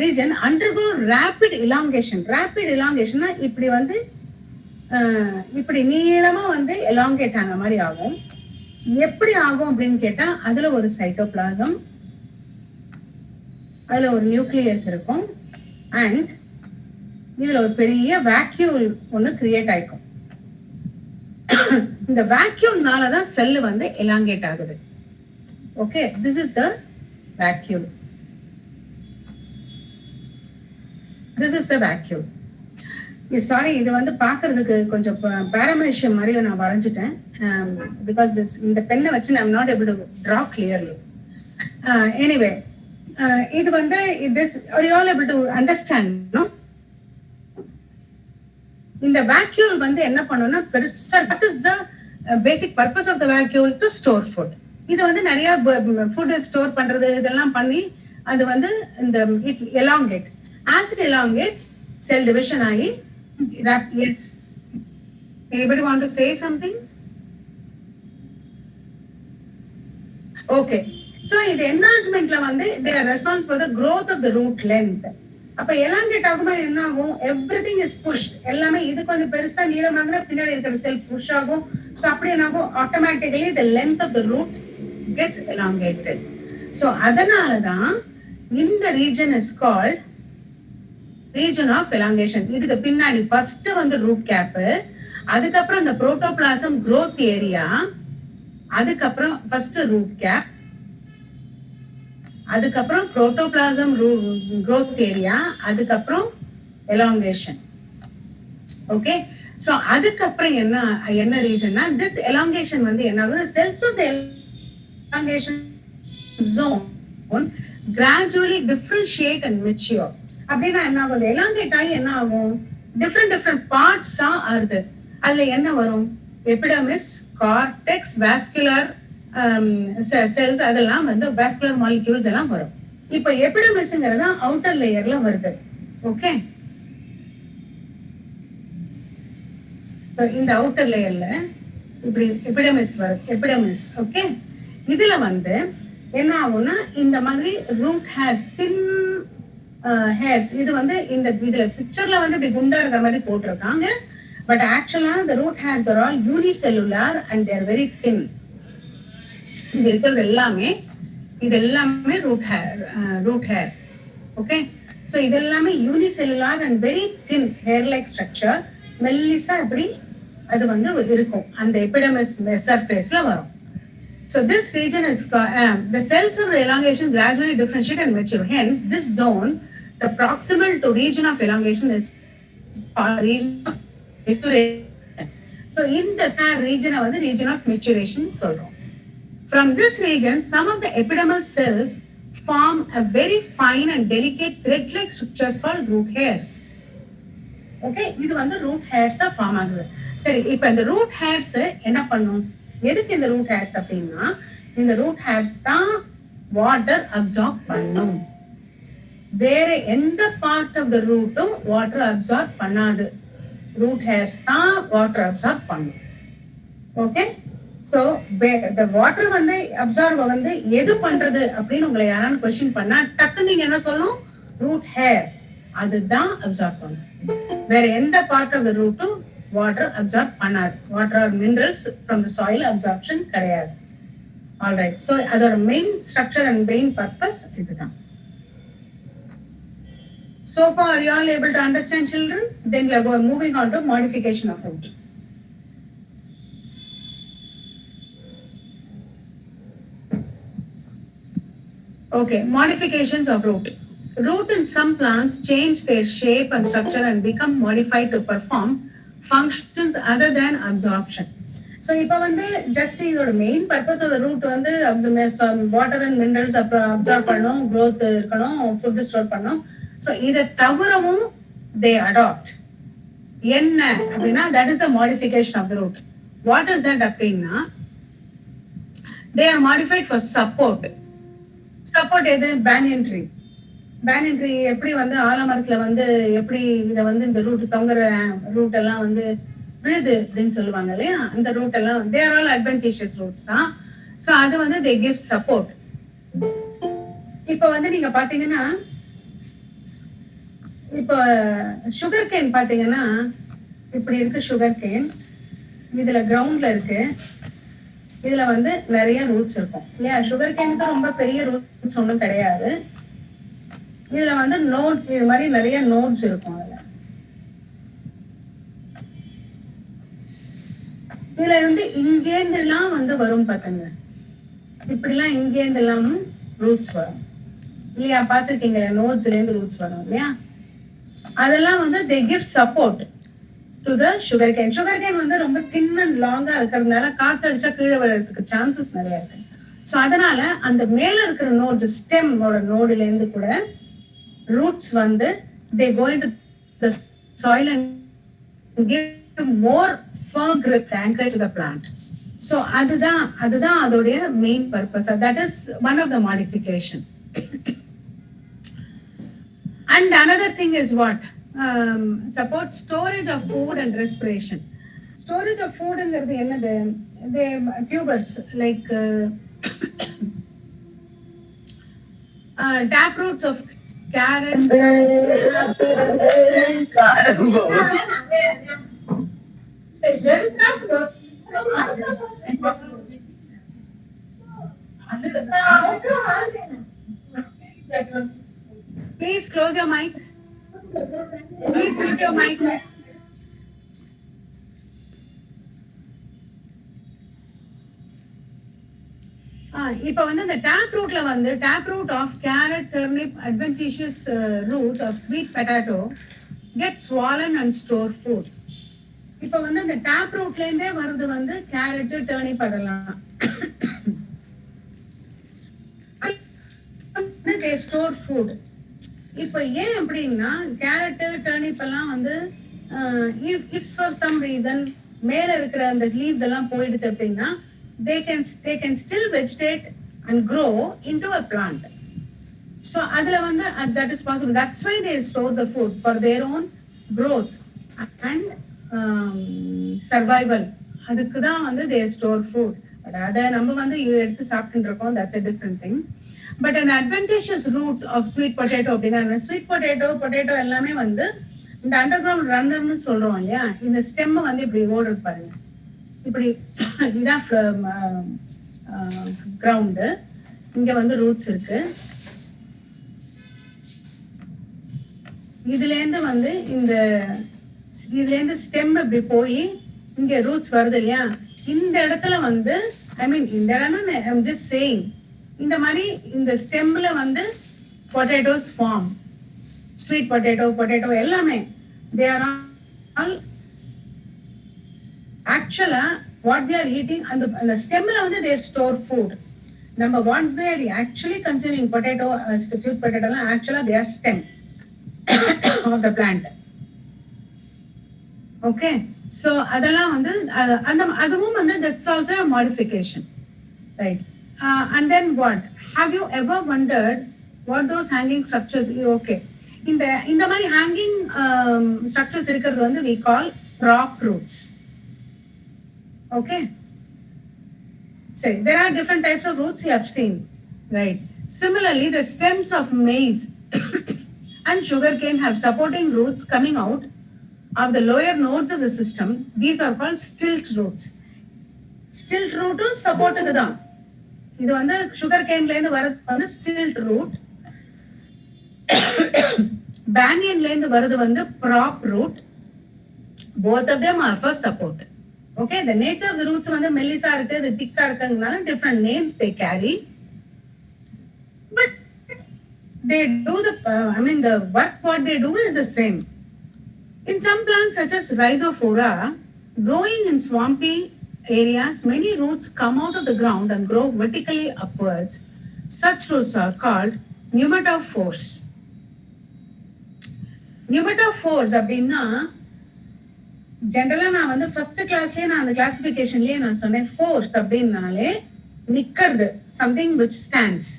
region undergo rapid elongation. Rapid இலாங்கேஷன்னா இப்படி வந்து இப்படி நீளமா வந்து எலாங்கேட் ஆன மாதிரி ஆகும். எப்படி ஆகும் அப்படின்னு கேட்டா, அதுல ஒரு சைட்டோபிளாசம், அதுல ஒரு நியூக்ளியஸ் இருக்கும், அண்ட் இதுல ஒரு பெரிய வேக்யூல் ஒண்ணு கிரியேட் ஆயிக்கும். இந்த வேக்யூல்னாலதான் செல் வந்து எலாங்கேட் ஆகுது. Okay, this is the vacuole. Sorry, இது வந்து பாக்குறதுக்கு கொஞ்சம் பாரமேஷியம் மாதிரி நான் வரைஞ்சிட்டேன். பிகாஸ் இந்த பெண்ணை வச்சு நான் not able to draw clearly. Anyway, இது வந்து this are you all able to understand, no? இந்த vacuole வந்து என்ன பண்ணும்னா, பெருசா what is the basic purpose of the vacuole? To store food. இது வந்து நிறைய food store பண்றது, இதெல்லாம் பண்ணி அது வந்து இந்த it elongate. As it elongates, cell division ஆகி yes. Anybody want to say something? Okay. So இது enlargementல வந்து they are responsible for the growth of the root length. அப்ப elongate ஆகும்போது என்ன ஆகும்? Everything is pushed. எல்லாமே இது கொஞ்சம் பெருசா நீளமாகற பின்னாடி இருக்கிற செல் புஷ் ஆகும். So அப்படி என்ன ஆகும்? Automatically the length of the root gets elongated. So அதனால தான் இந்த region is called region of elongation. இதுக்கு பின்னாடி first வந்து root cap, அதுக்கப்புறம் இந்த protoplasm growth area, அதுக்கப்புறம் first root cap, அதுக்கப்புறம் protoplasm growth area, அதுக்கப்புறம் elongation. ஓகே, சோ அதுக்கப்புறம் என்ன ரீஜன்னா, this elongation வந்து என்ன ஆகும்? Cells of the elongation zone gradually differentiate and mature. அப்படின்னா என்ன ஆகும்? elongate ஆகி என்ன ஆகும்? different parts-ஆ ஆகுது. அதுல என்ன வரும்? எபிடர்மிஸ், கார்டெக்ஸ், வாஸ்குலர் செல்ஸ், அதெல்லாம் வந்து வாஸ்குலர் மாலிக்யூல்ஸ் எல்லாம் வரும். இப்போ எபிடர்மிஸ்ங்கிறது அவுட்டர் லேயர்ல வருது. ஓகே, இந்த அவுட்டர் லேயர்ல இப்படி எபிடர்மிஸ் வரும். எபிடர்மிஸ், ஓகே, இதுல வந்து என்ன ஆகும்னா, இந்த மாதிரி ரூட் ஹேர்ஸ், தின் hairs. இது வந்து இந்த இதுல பிக்சர்ல வந்து இப்படி குண்டா இருக்கிற மாதிரி போட்டிருக்காங்க. பட் ஆக்சுவலா the root hairs are all unicellular and they are very thin. இது இருக்கிறது எல்லாமே root hair. Okay, so இதெல்லாமே unicellular and very thin hair like structure. மெல்லிசா இப்படி அது வந்து இருக்கும் அந்த epidermis surfaceல வரும். So this region is the cells of the elongation gradually differentiate and mature. Hence, this zone, the proximal to region of elongation, is region of maturation. So in the region of the region of maturation, from this region, some of the epidermal cells form a very fine and delicate thread-like structures called root hairs. Okay, இது வந்து root hairs form ஆகுது. சரி, இப்போ இந்த root hairs என்ன பண்ணும்? எதுக்கு இந்த ரூட் ஹேர்ஸ் அப்படின்னா, இந்த ரூட் ஹேர்ஸ் தான் வாட்டர் அப்சார்ப் பண்ணும். வேற எந்த பார்ட் ஆஃப் த ரூட்டும் வாட்டர் அப்சார்ப் பண்ணாது. ரூட் ஹேர்ஸ் தான் வாட்டர் அப்சார்ப் பண்ணும். ஓகே, ஸோ இந்த வாட்டர் வந்து அப்சார்வ் வந்து எது பண்றது அப்படின்னு உங்களை யாராவது கொஸ்டின் பண்ணா டக்கு நீங்க என்ன சொல்லணும்? ரூட் ஹேர் அதுதான் அப்சார்ப் பண்ணும். வேற எந்த பார்ட் ஆஃப் த ரூட்டும் வாட்டர் அப்சார்ப் பண்ணாது. Water or minerals from the soil absorption கிடையாது. ஆல்ரைட், ஸோ அதோட main structure and main purpose இதுதான். So far, are you all able to understand, children? Then we are moving on to modification of root. Okay, modifications of root. Root in some plants change their shape and structure and become modified to perform functions other than absorption. So இப்போ வந்து just இதோட main purpose of root வந்து water and minerals absorb பண்ணணும், growth இருக்கணும், food store பண்ணணும். So இதை தவிரவும் they adapt. என்ன அப்படின்னா, that is a modification of the root. What is that அப்படின்னா, they are modified for support. Support எது? Banyan tree. பேனியன் ட்ரீ எப்படி வந்து ஆலமரத்துல வந்து எப்படி இதை வந்து இந்த ரூட் தொங்குற ரூட் எல்லாம் வந்து விழுது அப்படின்னு சொல்லுவாங்க இல்லையா, அந்த ரூட் எல்லாம் they are all advantageous roots தான். ஸோ அது வந்து தே கிவ் சப்போர்ட். இப்போ வந்து நீங்க பாத்தீங்கன்னா, இப்போ சுகர் கேன் பாத்தீங்கன்னா இப்படி இருக்கு. சுகர் கேன் இதுல கிரவுண்ட்ல இருக்கு, இதுல வந்து நிறைய ரூட்ஸ் இருக்கும் இல்லையா. சுகர் கேனுக்கு ரொம்ப பெரிய ரூட்ஸ் ஒன்றும் கிடையாது. இதுல வந்து நோட் இது மாதிரி நிறைய நோட்ஸ் இருக்கும். இதுல வந்து இங்கேருந்து எல்லாம் வந்து வரும் பாத்துங்க, இப்படிலாம் இங்கேருந்து எல்லாம் ரூட்ஸ் வரும் இல்லையா. பாத்துருக்கீங்க, நோட்ஸ்ல இருந்து ரூட்ஸ் வரும் இல்லையா. அதெல்லாம் வந்து they give support to the sugar cane. Sugar cane வந்து ரொம்ப தின் அண்ட் லாங்கா இருக்கிறதுனால காத்தடிச்சா கீழே விழுறதுக்கு சான்சஸ் நிறைய இருக்கு. ஸோ அதனால அந்த மேல இருக்கிற நோட்ஸ், ஸ்டெம்மோட நோடுல இருந்து கூட ரூட்ஸ் வந்து they go into the soil and give more firm grip anchorage to the plant. So அதுதான் அதோடைய main purpose. that is one of the modification. And another thing is what? Support storage of food and respiration. Storage of food ங்கிறது என்னது? the tubers like tap roots of carrot. Please close your mic. Please mute your mic. இப்போ வந்து இந்த tap ரூட்ல வந்து tap root of carrot, turnip, adventitious roots of sweet potato get swollen and store food. இப்போ வந்து இந்த tap ரூட்ல இருந்தே வருது வந்து கேரட், டர்னிப் அதெல்லாம் they store food. இப்போ ஏன் அப்படின்னா, கேரட், டர்னிப் எல்லாம் வந்து if for some reason மேல இருக்கிற அந்த லீவ்ஸ் எல்லாம் போயிடுது அப்படின்னா they can still vegetate and grow into a plant. So அதுல வந்து that is possible. That's why they store the food for their own growth and survival. அதுக்கு தான் வந்து they store food. அதை நம்ம வந்து எடுத்து சாப்பிட்டு இருக்கோம், that's a different thing. But அந்த advantageous roots of sweet potato அப்படின்னா ஸ்வீட் பொட்டேட்டோ எல்லாமே வந்து இந்த அண்டர் கிரவுண்ட் ரன்னர்னு சொல்றோம் இல்லையா, இந்த ஸ்டெம் வந்து இப்படி ஓடுறது பாருங்க, இப்படி இதான் கிரவுண்டு, இங்க வந்து ரூட்ஸ் இருக்கு, இதுல இருந்து வந்து இதுல இருந்து ஸ்டெம் இப்படி போய் இங்க ரூட்ஸ் வருது இல்லையா, இந்த இடத்துல வந்து ஐ மீன் இந்த இடம்னா ஐம் ஜஸ்ட் சேயிங், இந்த மாதிரி இந்த ஸ்டெம்ல வந்து பொட்டேட்டோஸ் ஃபார்ம், ஸ்வீட் பொட்டேட்டோ எல்லாமே they are all actually what we are eating, and the stemல வந்து they store food. Number what we are actually consuming potato, sweet potato actually they are stem of the plant. Okay, so அதெல்லாம் வந்து அதுவும் வந்து that's also a modification, right? And then what, have you ever wondered what those hanging structures? Okay, இந்த மாதிரி hanging structures இருக்கிறது வந்து we call prop roots. Okay, so there are different types of roots you have seen, right? Similarly, the stems of maize and sugarcane have supporting roots coming out of the lower nodes of the system. These are called stilt roots. Stilt root சப்போர்ட்டுக்கு தான், இது வந்து sugar கேன்ல இருந்து வரது வந்து ஸ்டில்ட் root, பேனியன்ல இருந்து வருது வந்து prop root. both of them are for support. Okay, the nature of the roots வந்து மெல்லிசா இருக்கு, இது திக்கா இருக்குங்கனால different names they carry, but they do the work what they do is the same. In some plants such as Rhizophora, growing in swampy areas, many roots come out of the ground and grow vertically upwards. Such roots are called pneumatophores. Pneumatophores அப்படின்னா ஜெனரலா நான் வந்து first கிளாஸ்லயே நான் அந்த கிளாசிபிகேஷன்லயே நான் சொன்னேன், phores அப்படின்னாலே நிக்கிறது, சம்திங் விச் ஸ்டாண்ட்ஸ்.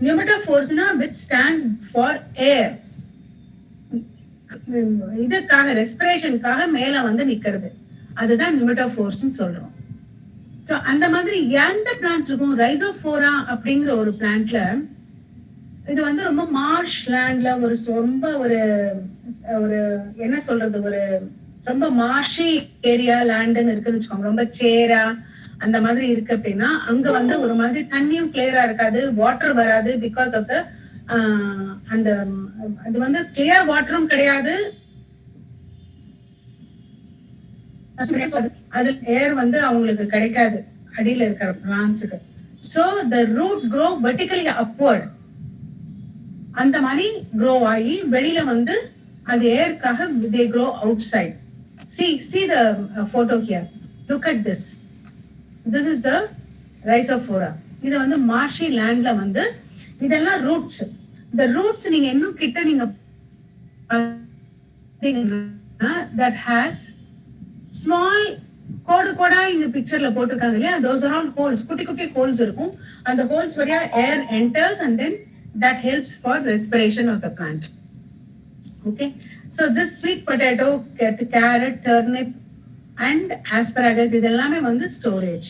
pneumatophores-னா which stands for air, இதுக்காக ரெஸ்பிரேஷனுக்காக மேல வந்து நிக்கிறது, அதுதான் நியூமட்டோஃபோர்ஸ் சொல்றோம். சோ அந்த மாதிரி எந்த பிளான்ட்ஸ் இருக்கும், ரைசோஃபோரா அப்படிங்கிற ஒரு பிளான்ட்ல, இது வந்து ரொம்ப மார்ஷ் லேண்ட்ல ரொம்ப ஒரு என்ன சொல்றது, ஒரு ரொம்ப மார்ஷி ஏரியா லேண்டுன்னு இருக்குன்னு வச்சுக்கோங்க, ரொம்ப சேரா அந்த மாதிரி இருக்கு அப்படின்னா அங்க வந்து ஒரு மாதிரி தண்ணியும் கிளியரா இருக்காது, வாட்டர் வராது, பிகாஸ் ஆஃப் த அந்த அது வந்து கிளியர் வாட்டரும் கிடையாது, அது ஏர் வந்து அவங்களுக்கு கிடைக்காது அடியில இருக்கிற பிளான்ட்ஸுக்கு. So the root grow vertically upward, அந்த மாதிரி க்ரோ ஆகி வெளியில வந்து அது ஏர்க்காக they grow outside. See the photo here, look at this is the Rhizophora. இது வந்து மார்ஷி லேண்ட்ல வந்து இதெல்லாம் ரூட்ஸ். இந்த ரூட்ஸ் நீங்க இன்னும் கிட்ட நீங்க that has small கோடா இங்க பிக்சர்ல போட்டிருக்காங்க இல்லையா, those are all holes, குட்டி குட்டி holes இருக்கும், அந்த holes வழியா air enters and then that helps for respiration of the plant. Okay, so this sweet potato, carrot, turnip and asparagus இதெல்லாமே வந்து storage.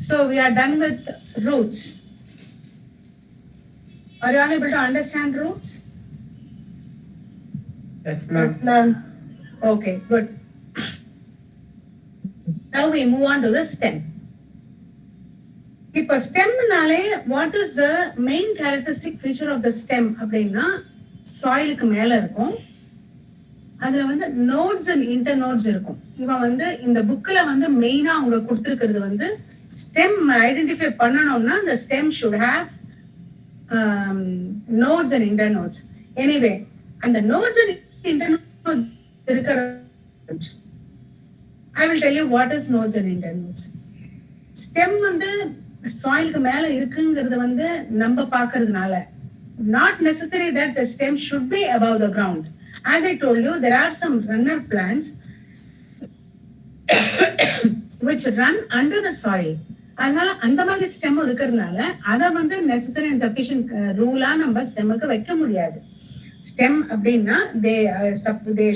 So we are done with roots. Are you all able to understand roots? Yes, ma'am. Yes, ma'am. Okay, good. Now we move on to the stem. இப்ப ஸ்டெம்னாலே what is the main characteristic feature of the stem அப்படின்னா, சாயிலுக்கு மேல இருக்கும், அதுல வந்து notes and inter notes இருக்கும். இவன் வந்து இந்த புக்ல வந்து மெயினா அவங்க கொடுத்திருக்கிறது வந்து ஸ்டெம் ஐடென்டிஃபை பண்ணணும்னா the stem should have nodes and internodes. Anyway, and the nodes and internodes இருக்கிற, I will tell you what is nodes and internodes. Stem வந்து சாயிலுக்கு மேல இருக்குங்கிறது வந்து நம்ம பாக்குறதுனால, not necessary that the stem should be above the ground. As I told you, there are some runner plants which run under the soil. அதனால அந்த மாதிரி stem இருக்கிறதுனால அதை வந்து நெசசரி அண்ட் சஃபிஷியன்ட் ரூலா நம்ம ஸ்டெம்முக்கு வைக்க முடியாது. ஸ்டெம் அப்படின்னா they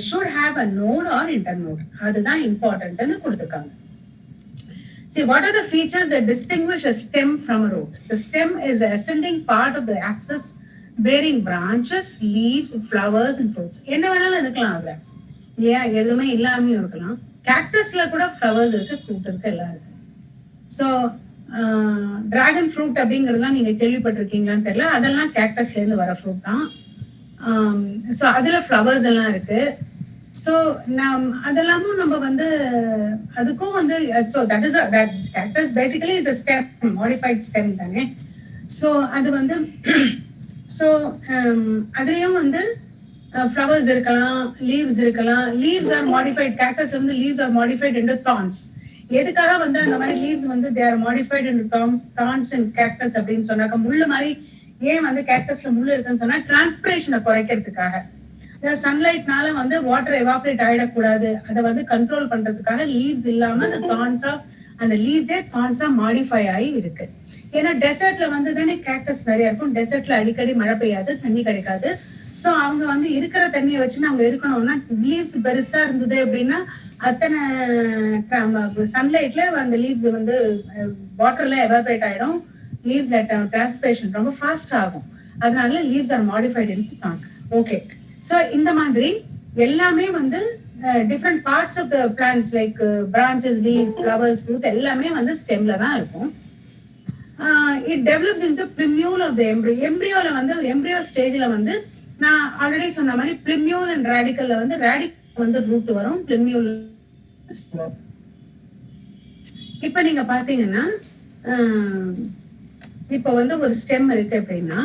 should have a node or internode. அதுதான் இம்பார்ட்டன்ட்னு கொடுத்துருக்காங்க. See, what are the features that distinguish a stem from a root? The stem is the ascending part of the axis bearing branches, leaves, flowers and fruits. என்ன வேணாலும் இருக்கலாம் அதுல, இல்லையா? எதுவுமே இல்லாமையும் இருக்கலாம். கேக்டஸ்ல கூட ஃப்ளவர்ஸ் இருக்கு, ஃப்ரூட் இருக்கு, எல்லாம் இருக்கு. ஸோ டிராகன் ஃப்ரூட் அப்படிங்கிறதுலாம் நீங்க கேள்விப்பட்டிருக்கீங்களான்னு தெரியல. அதெல்லாம் கேக்டஸ்ல இருந்து வர ஃப்ரூட் தான். ஸோ அதுல ஃப்ளவர்ஸ் எல்லாம் இருக்கு. ஸோ அதெல்லாமும் நம்ம வந்து அதுக்கும் வந்து so that is cactus basically is a stem, modified stem தானே. ஸோ அது வந்து ஸோ அதுலயும் வந்து ஃப்ளவர்ஸ் இருக்கலாம், லீவ்ஸ் இருக்கலாம். லீவ்ஸ் ஆர் மாடிஃபைட், கேக்டஸ்ல வந்து leaves are modified into thorns. எதுக்காக வந்து அந்த மாதிரி லீவ்ஸ் வந்து they are modified into thorns in cactus அப்படின்னு சொன்னாக்க, முள்ளு மாதிரி ஏன் வந்து கேக்டஸ்ல முள்ளு இருக்குன்னு சொன்னா டிரான்ஸ்பிரேஷனை குறைக்கிறதுக்காக, சன்லைட்னால வந்து வாட்டர் எவாபரேட் ஆயிடக்கூடாது, அதை வந்து கண்ட்ரோல் பண்றதுக்காக லீவ்ஸ் இல்லாம அந்த தான்ஸா, அந்த லீவ்ஸே தான்ஸா மாடிஃபை ஆகி இருக்கு. ஏன்னா டெசர்ட்ல வந்து தானே கேக்டஸ் நிறைய இருக்கும். டெசர்ட்ல அடிக்கடி மழை பெய்யாது, தண்ணி கிடைக்காது. ஸோ அவங்க வந்து இருக்கிற தண்ணியை வச்சுன்னு அவங்க இருக்கணும்னா லீவ்ஸ் பெருசா இருந்தது அப்படின்னா அத்தனை சன்லைட்ல அந்த லீவ்ஸ் வந்து வாட்டர்ல எவாபரேட் ஆயிடும். லீவ்ஸ்ல டிரான்ஸ்பிரேஷன் ரொம்ப ஃபாஸ்ட் ஆகும். அதனால leaves are modified into thorns. Okay, so இந்த மாதிரி எல்லாமே வந்து different parts of the plants like branches, leaves, flowers, fruits எல்லாமே வந்து ஸ்டெம்ல தான் இருக்கும். It develops into plumule of the embryo. எம்ப்ரியோல வந்து எம்ப்ரியோ ஸ்டேஜ்ல வந்து நான் ஆல்ரெடி சொன்ன மாதிரி பிரிமியூல் அண்ட் ரேடிக்கல்ல வந்து ரேடிக்கல் வந்து ரூட் வரும், பிரிமியூல். இப்ப நீங்க பாத்தீங்கன்னா இப்ப வந்து ஒரு ஸ்டெம் இருக்கு அப்படின்னா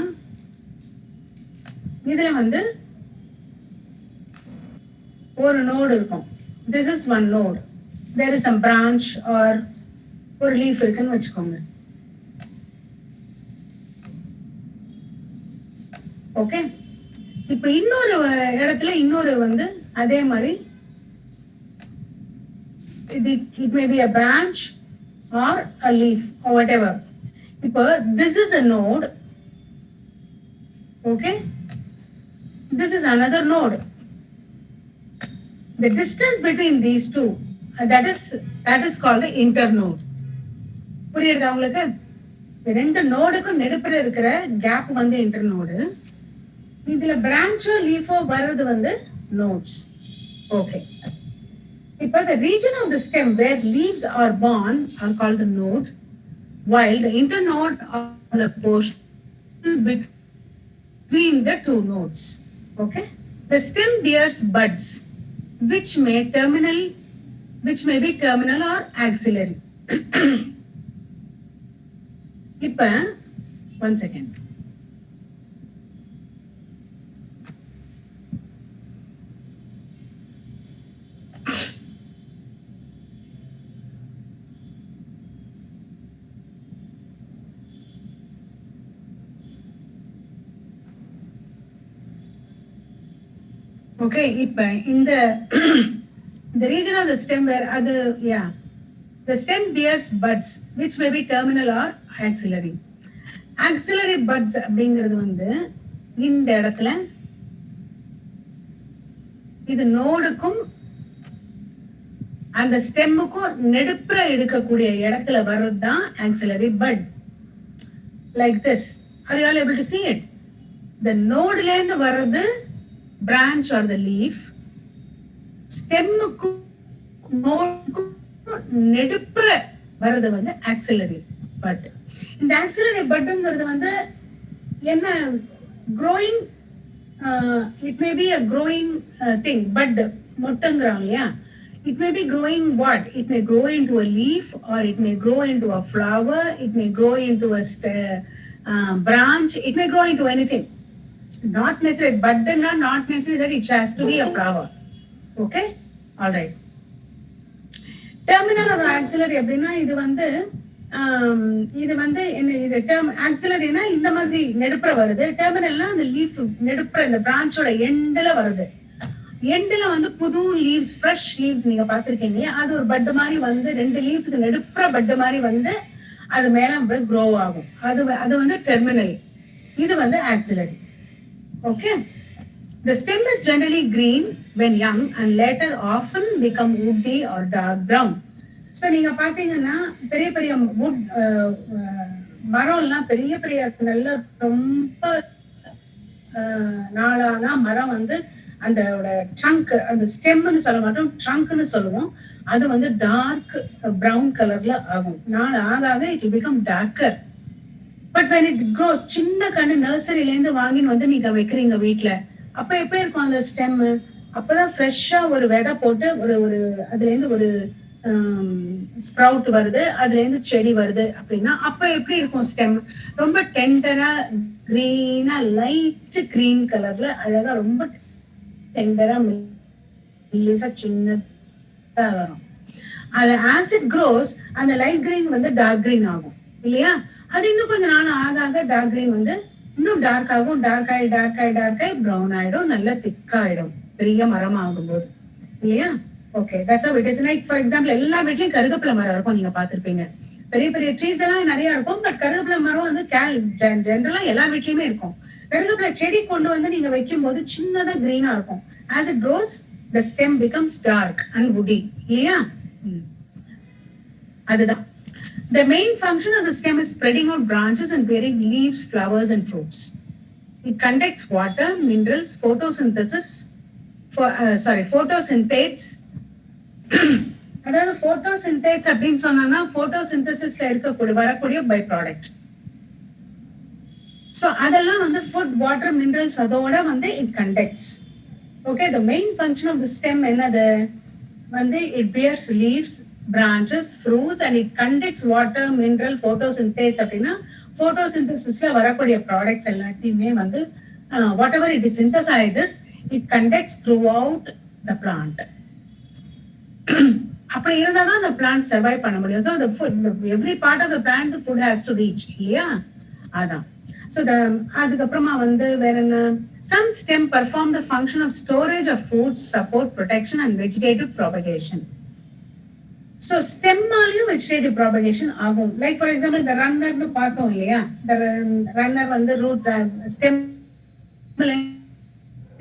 இதுல வந்து ஒரு நோடு இருக்கும். This is one node. There is some branch or ஒரு லீஃப் இருக்குன்னு வச்சுக்கோங்க. ஓகே, இப்ப இன்னொரு இடத்துல இன்னொரு வந்து அதே மாதிரி it may be a branch or a leaf or whatever. இப்போ this is a node. Okay, this is another node. The distance between these two, that is called the internode. புரியுதா உங்களுக்கு? ரெண்டு நோடுக்கும் நடுப்புற இருக்கிற கேப் வந்து இன்டர்நோடு. இதுல பிரான்ச்சோ லீஃபோ வர்றது வந்து நோட்ஸ். ஓகே, இப்போ the region of the stem where leaves are born are called the node, while the internode are the portions between the two nodes. Okay, the stem bears buds which may be terminal or axillary. இப்ப one second. Okay, இப்ப இந்த the region of the stem where the stem bears buds which may be terminal or axillary. Axillary buds அப்படிங்கிறது வந்து இந்த இடத்துல இது நோடுக்கும் அந்த ஸ்டெம்முக்கும் நெடுப்புற எடுக்கக்கூடிய இடத்துல வர்றது தான் axillary bud. Like this. Are you all able to see it? The நோடுல இருந்து வர்றது branch or the leaf, ஸ்டெம்முக்கும் நோடுக்கும் நெடுப்புற வர்றது வந்து axillary bud. இந்த axillary budங்கிறது வந்து என்ன, growing, it may be a growing thing, bud மொட்டுங்கிறோம் இல்லையா? It may be growing what? It may grow into a leaf or it may grow into a flower, it may grow into a branch, it may grow into anything. Not necessarily, bud not necessarily that it has to be a flower. Okay, all right. Terminal or axillary அப்படின்னா இது வந்து என்ன, இது term ஆக்சிலரினா இந்த மாதிரி நெடுப்புற வருது. டெர்மினல்னா அந்த leaf நெடுப்புற இந்த பிரான்ச்சோட எண்ட்ல வருது. எண்ட்ல வந்து புது லீவ்ஸ், ஃப்ரெஷ் லீவ்ஸ் நீங்க பாத்திருக்கீங்க. அது ஒரு பட் மாதிரி வந்து ரெண்டு லீவ்ஸ்க்கு நெடுப்புற பட் மாதிரி வந்து அது மேல க்ரோ ஆகும். அது வந்து டெர்மினல், இது வந்து auxiliary. Okay. The stem is generally green when young and later often become woody or dark brown. So நீங்க பாத்தீங்கன்னா பெரிய பெரிய வுட் மரம்லாம் பெரிய பெரிய நல்ல ரொம்ப நாளானா மரம் வந்து அந்த ட்ரங்க், அந்த ஸ்டெம்னு சொல்ல மாட்டோம், ட்ரங்க்னு சொல்லுவோம். அது வந்து டார்க் பிரவுன் கலர்ல ஆகும். நாள் ஆக ஆக it will become darker. But when it grows, சின்ன கண்ணு நர்சரியில இருந்து வாங்கின்னு வந்து நீங்க வைக்கிறீங்க வீட்டுல, அப்ப எப்படி இருக்கும் அந்த ஸ்டெம்? அப்பதான் ஃப்ரெஷ்ஷா ஒரு விதை போட்டு ஒரு ஒரு அதுல இருந்து ஒரு ஸ்ப்ரவுட் வருது, அதுல இருந்து செடி வருது அப்படின்னா அப்ப எப்படி இருக்கும் ஸ்டெம்? ரொம்ப டெண்டரா கிரீனா, லைட் கிரீன் கலர்ல அழகா ரொம்ப டெண்டரா மெல்லிசா சின்னதா வரும். அது ஆஸ் இட் க்ரோஸ் அந்த லைட் கிரீன் வந்து டார்க் கிரீன் ஆகும் இல்லையா? அது இன்னும் கொஞ்ச நாள் ஆக ஆக டார்க் கிரீன் வந்து இன்னும் டார்க் ஆகும். டார்க் ஆகி ப்ரௌன் ஆயிடும், நல்லா திக்காயிடும் பெரிய மரம் ஆகும்போது இல்லையா? Okay, that's how it is. Like for example எல்லா வீட்லயும் கருகப்பிலை மரம் இருக்கும், நீங்க பாத்திருப்பீங்க. பெரிய பெரிய ட்ரீஸ் எல்லாம் நிறைய இருக்கும், பட் கருகப்பிலை மரம் வந்து ஜென்ரலா எல்லா வீட்லயுமே இருக்கும். கருகப்பிலை செடி கொண்டு வந்து நீங்க வைக்கும் போது சின்னதா கிரீனா இருக்கும். As it cross the stem becomes dark and woody இல்லையா? அதுதான். The main function of the stem is spreading out branches and bearing leaves, flowers and fruits. It conducts water, minerals, photosynthesis, photosynthesis. அதாவது photosynthesis அப்படின்னு சொன்னா photosynthesisல இருக்கக்கூடிய வரக்கூடிய by product. So அதெல்லாம் வந்து food, water, minerals அதோட வந்து it conducts. Okay, the main function of the stem என்னது வந்து it bears leaves, branches, fruits and it conducts water, mineral, photosynthesis. அப்படின்னா photosynthesisல வரக்கூடிய ப்ராடக்ட்ஸ் எல்லாத்தையுமே வந்து whatever it synthesizes, it conducts throughout the plant. அப்படி இருந்தா தான் அந்த plant survive பண்ண முடியும். So the food, every part of the plant the food has to reach இல்லையா? அதான். So அதுக்கப்புறமா வந்து வேற என்ன, some stem perform the function of storage of food, support, protection and vegetative propagation. So stemமாலையும் vegetative propagation ஆகும். Like for example இந்த ரன்னர்னு பார்த்தோம் இல்லையா? இந்த ரன்னர் வந்து ரூட் ஸ்டெம்ல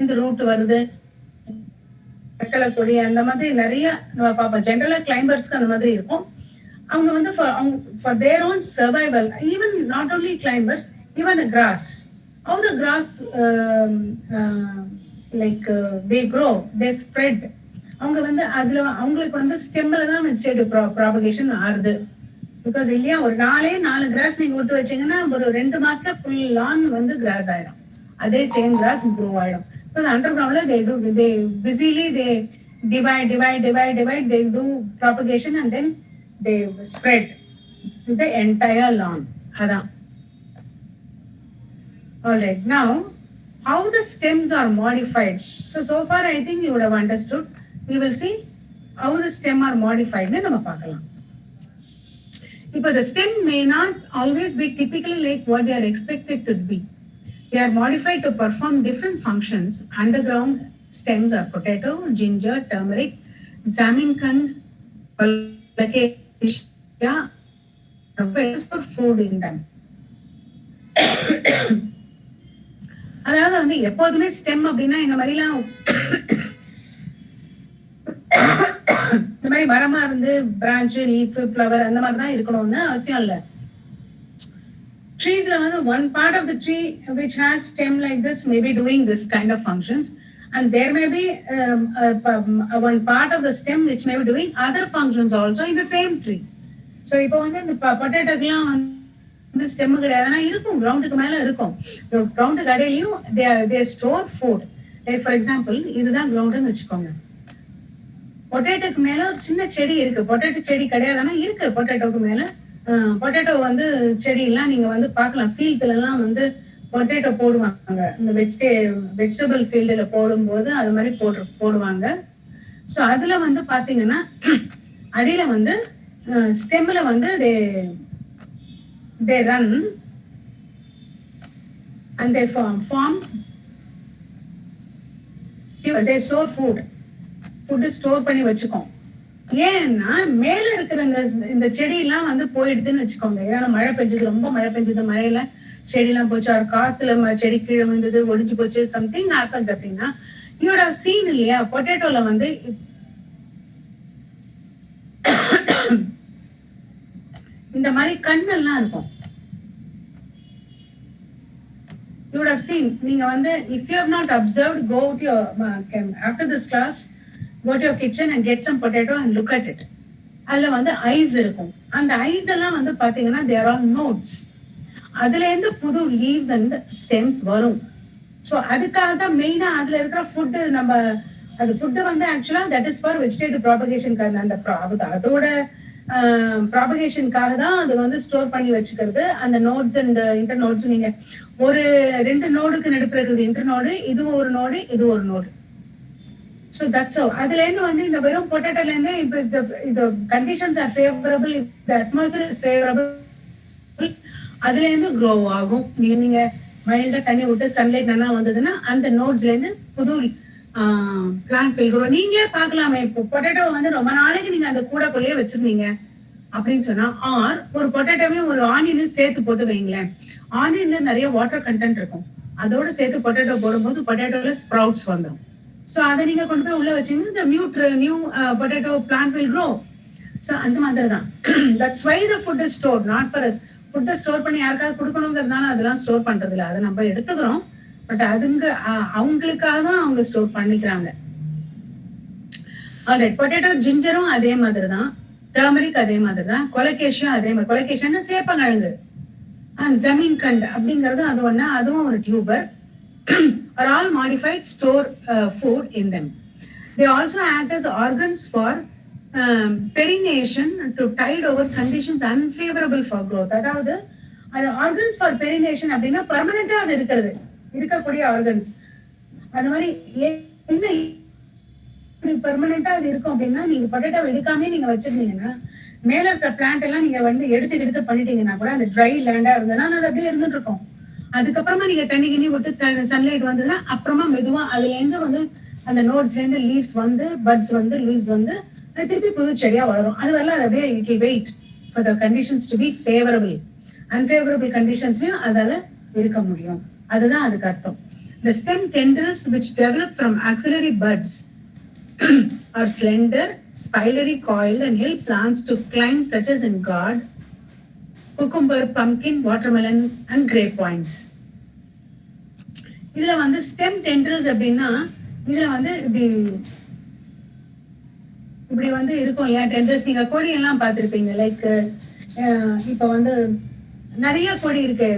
இந்த ரூட் வருது, கொடி அந்த மாதிரி நிறைய நம்ம பார்ப்போம். ஜென்ரலா கிளைம்பர்ஸ்க்கு அந்த மாதிரி இருக்கும். அவங்க வந்து for their own survival, even not only climbers, even the grass, how the grass they grow, they spread. அவங்க வந்து அதுல அவங்களுக்கு வந்து ஸ்டெம்ல தான் வெஜிடேட்டிவ் ப்ராபகேஷன் ஆறுது. பிகாஸ் இல்லையா, ஒரு 4 கிராஸ் நீங்க விட்டு வச்சீங்கன்னா ஒரு 2 மாசத்துல ஃபுல் லான் வந்து கிராஸ் ஆயிடும். அதே சேம் கிராஸ் க்ரோ ஆயிடும். பிகாஸ் அண்டர் கிரவுண்ட்ல they busily they divide, they do propagation and then they spread to the entire lawn. அதான். All right, now how the stems are modified. So far I think you would have understood. We will see how the stem are modified னு நம்ம பார்க்கலாம். இப்போ the stem may not always be typically like what they are expected to be. They are modified to perform different functions. Underground stems are potato, ginger, turmeric, zamingkand, acacia, for food in them. அதாவது வந்து எப்போதுமே stem அப்படின்னா இந்த மாதிரிலாம் இந்த மாதிரி மரமா இருந்து பிரான்ச், லீஃப், ஃப்ளவர் அந்த மாதிரி தான் இருக்கணும்னு அவசியம் இல்லை. ட்ரீஸ்ல வந்து one part of the tree which has stem like this may be doing this kind of functions, and there may be one part of the stem which may be doing other functions also in the same tree. So இப்போ வந்து இந்த பொட்டேட்டோக்கெல்லாம் வந்து stem கிடையாதுன்னா இருக்கும், கிரவுண்டுக்கு மேல இருக்கும். கிரவுண்டுக்கு அடையிலையும் they store food. Like for example இதுதான் கிரவுண்டுன்னு வச்சுக்கோங்க. பொட்டேட்டோக்கு மேல ஒரு சின்ன செடி இருக்கு. பொட்டேட்டோ செடி கிடையாதுன்னா இருக்கு பொட்டேட்டோக்கு மேல. பொட்டேட்டோ வந்து செடி எல்லாம் நீங்க வந்து பார்க்கலாம். ஃபீல்ட்ஸ்ல எல்லாம் வந்து பொட்டேட்டோ போடுவாங்க. இந்த வெஜிடபிள் ஃபீல்டுல போடும்போது அது மாதிரி போடுவாங்க. ஸோ அதுல வந்து பாத்தீங்கன்னா அடியில வந்து ஸ்டெம்ல வந்து they run and they form they store food store பண்ணி வச்சுக்கோம். ஏன்னா மேல இருக்கிற இந்த செடி எல்லாம் வந்து போயிடுதுன்னு வச்சுக்கோங்க. ஏன்னா மழை பெஞ்சது, ரொம்ப மழை பெஞ்சது, மழையில செடி எல்லாம் போச்சு, ஒரு காத்துல செடி கீழே விழுந்தது, ஒடிஞ்சு போச்சு, சம்திங் ஹேப்பன்ஸ் அப்படின்னா யூட சீன் இல்லையா, பொட்டேட்டோல வந்து இந்த மாதிரி கண்ணெல்லாம் இருக்கும். You would have seen, நீங்க வந்து if you have not observed, go to your after this class, go to your kitchen and get some potato and look at it. அதுல வந்து ஐஸ் இருக்கும். அந்த ஐஸ் எல்லாம் வந்து பாத்தீங்கன்னா they are all nodes. அதுல இருந்து புது லீவ்ஸ் அண்ட் ஸ்டெம்ஸ் வரும். ஸோ அதுக்காக தான் மெயினா அதுல இருக்கிற ஃபுட்டு, நம்ம அது ஃபுட்டு வந்து ஆக்சுவலா தட் இஸ் ஃபார் வெஜிடேட்டிவ் ப்ராபகேஷனுக்காக, அந்த அதோட ப்ராபகேஷனுக்காக தான் அது வந்து ஸ்டோர் பண்ணி வச்சுக்கிறது. அந்த நோட்ஸ் அண்ட் இன்டர் நோட்ஸ், நீங்க ஒரு 2 நோடுக்கு நடுப்புற இருக்குது இன்டர் நோடு, இது ஒரு நோடு, இது ஒரு நோடு. ஸோ தட்ஸ் அதுல இருந்து வந்து இந்த வெறும் பொட்டேட்டோல இருந்து இப்போ இந்த கண்டிஷன்ஸ் ஆர் ஃபேவரபிள், இந்த அட்மாஸ்பியர் இஸ் ஃபேவரபிள், அதுல இருந்து க்ரோ ஆகும். நீங்க மைல்டா தண்ணி விட்டு சன்லைட் நல்லா வந்ததுன்னா அந்த நோட்ஸ்ல இருந்து புது பிளான்ட் வில் க்ரோ. நீங்களே பார்க்கலாமே, இப்போ பொட்டேட்டோ வந்து ரொம்ப நாளைக்கு நீங்க அந்த கூடக்குள்ளேயே வச்சிருந்தீங்க அப்படின்னு சொன்னா, ஆர் ஒரு பொட்டேட்டோவையும் ஒரு ஆனியனையும் சேர்த்து போட்டு வைங்களேன். ஆனியன்ல நிறைய வாட்டர் கண்டென்ட் இருக்கும், அதோட சேர்த்து பொட்டேட்டோ போடும்போது பொட்டேட்டோல ஸ்ப்ரவுட்ஸ் வந்துடும். ஸோ அதை நீங்க கொண்டு போய் உள்ள வச்சீங்கன்னா the new potato plant will grow. So அந்த மாதிரி தான். That's why the food is store, not for us. ஃபுட்டை ஸ்டோர் பண்ணி யாருக்காவது கொடுக்கணுங்கிறதுனால அதெல்லாம் ஸ்டோர் பண்றது இல்லை, அதை நம்ம எடுத்துக்கிறோம். பட் அதுங்க அவங்களுக்காக தான் அவங்க ஸ்டோர் பண்ணிக்கிறாங்க. ஆல்ரைட், பொட்டேட்டோ ஜிஞ்சரும் அதே மாதிரி தான், டர்மரிக் அதே மாதிரி தான், கொலகேஷியும் அதே மாதிரி. கொலகேஷன் சேப்பங்கிழங்கு, அண்ட் ஜமீன் கண்ட் அப்படிங்கிறது அது ஒண்ணு, அதுவும் ஒரு tuber. are all modified store food in them. They also act as organs for perenniation to tide over conditions unfavorable for growth. அதாவது அது ஆர்கன்ஸ் ஃபார் பெரினேஷன் அப்படின்னா பர்மனண்டா அது இருக்கக்கூடிய ஆர்கன்ஸ். அது மாதிரி என்ன பர்மனண்டா அது இருக்கும் அப்படின்னா, நீங்க பொட்டேட்டோ எடுக்காம நீங்க வச்சிருந்தீங்கன்னா மேல இருக்க பிளான்ட் எல்லாம் நீங்க வந்து எடுத்து பண்ணிட்டீங்கன்னா கூட அந்த ட்ரை லேண்டா இருந்ததுன்னா அது அப்படியே இருந்துட்டு இருக்கும். அதுக்கப்புறமா நீங்க தண்ணி விட்டு சன்லைட் வந்ததுன்னா அப்புறமா மெதுவா அதுல இருந்து வந்து அந்த நோட்ஸ்ல இருந்து லீவ்ஸ் வந்து பட்ஸ் வந்து லீவ்ஸ் வந்து அது திருப்பி புது செடியா வளரும். அது வரல அது அப்படியே it will wait for the conditions to be favourable. Unfavourable கண்டிஷன்ஸ்லயும் அதால இருக்க முடியும். அதுதான் அதுக்கு அர்த்தம். The stem tendrils which develop from axillary buds are slender, spirally coiled and help plants to climb, such as in gourd, cucumber, pumpkin, watermelon and grape vines. இதுல வந்து stem tendrils அப்படின்னா இதுல வந்து இப்படி வந்து இருக்கும் இல்லையா டென்ட்ரில்ஸ். நீங்க கொடி எல்லாம் பார்த்திருப்பீங்க. லைக் இப்ப வந்து நிறைய கொடி இருக்கு.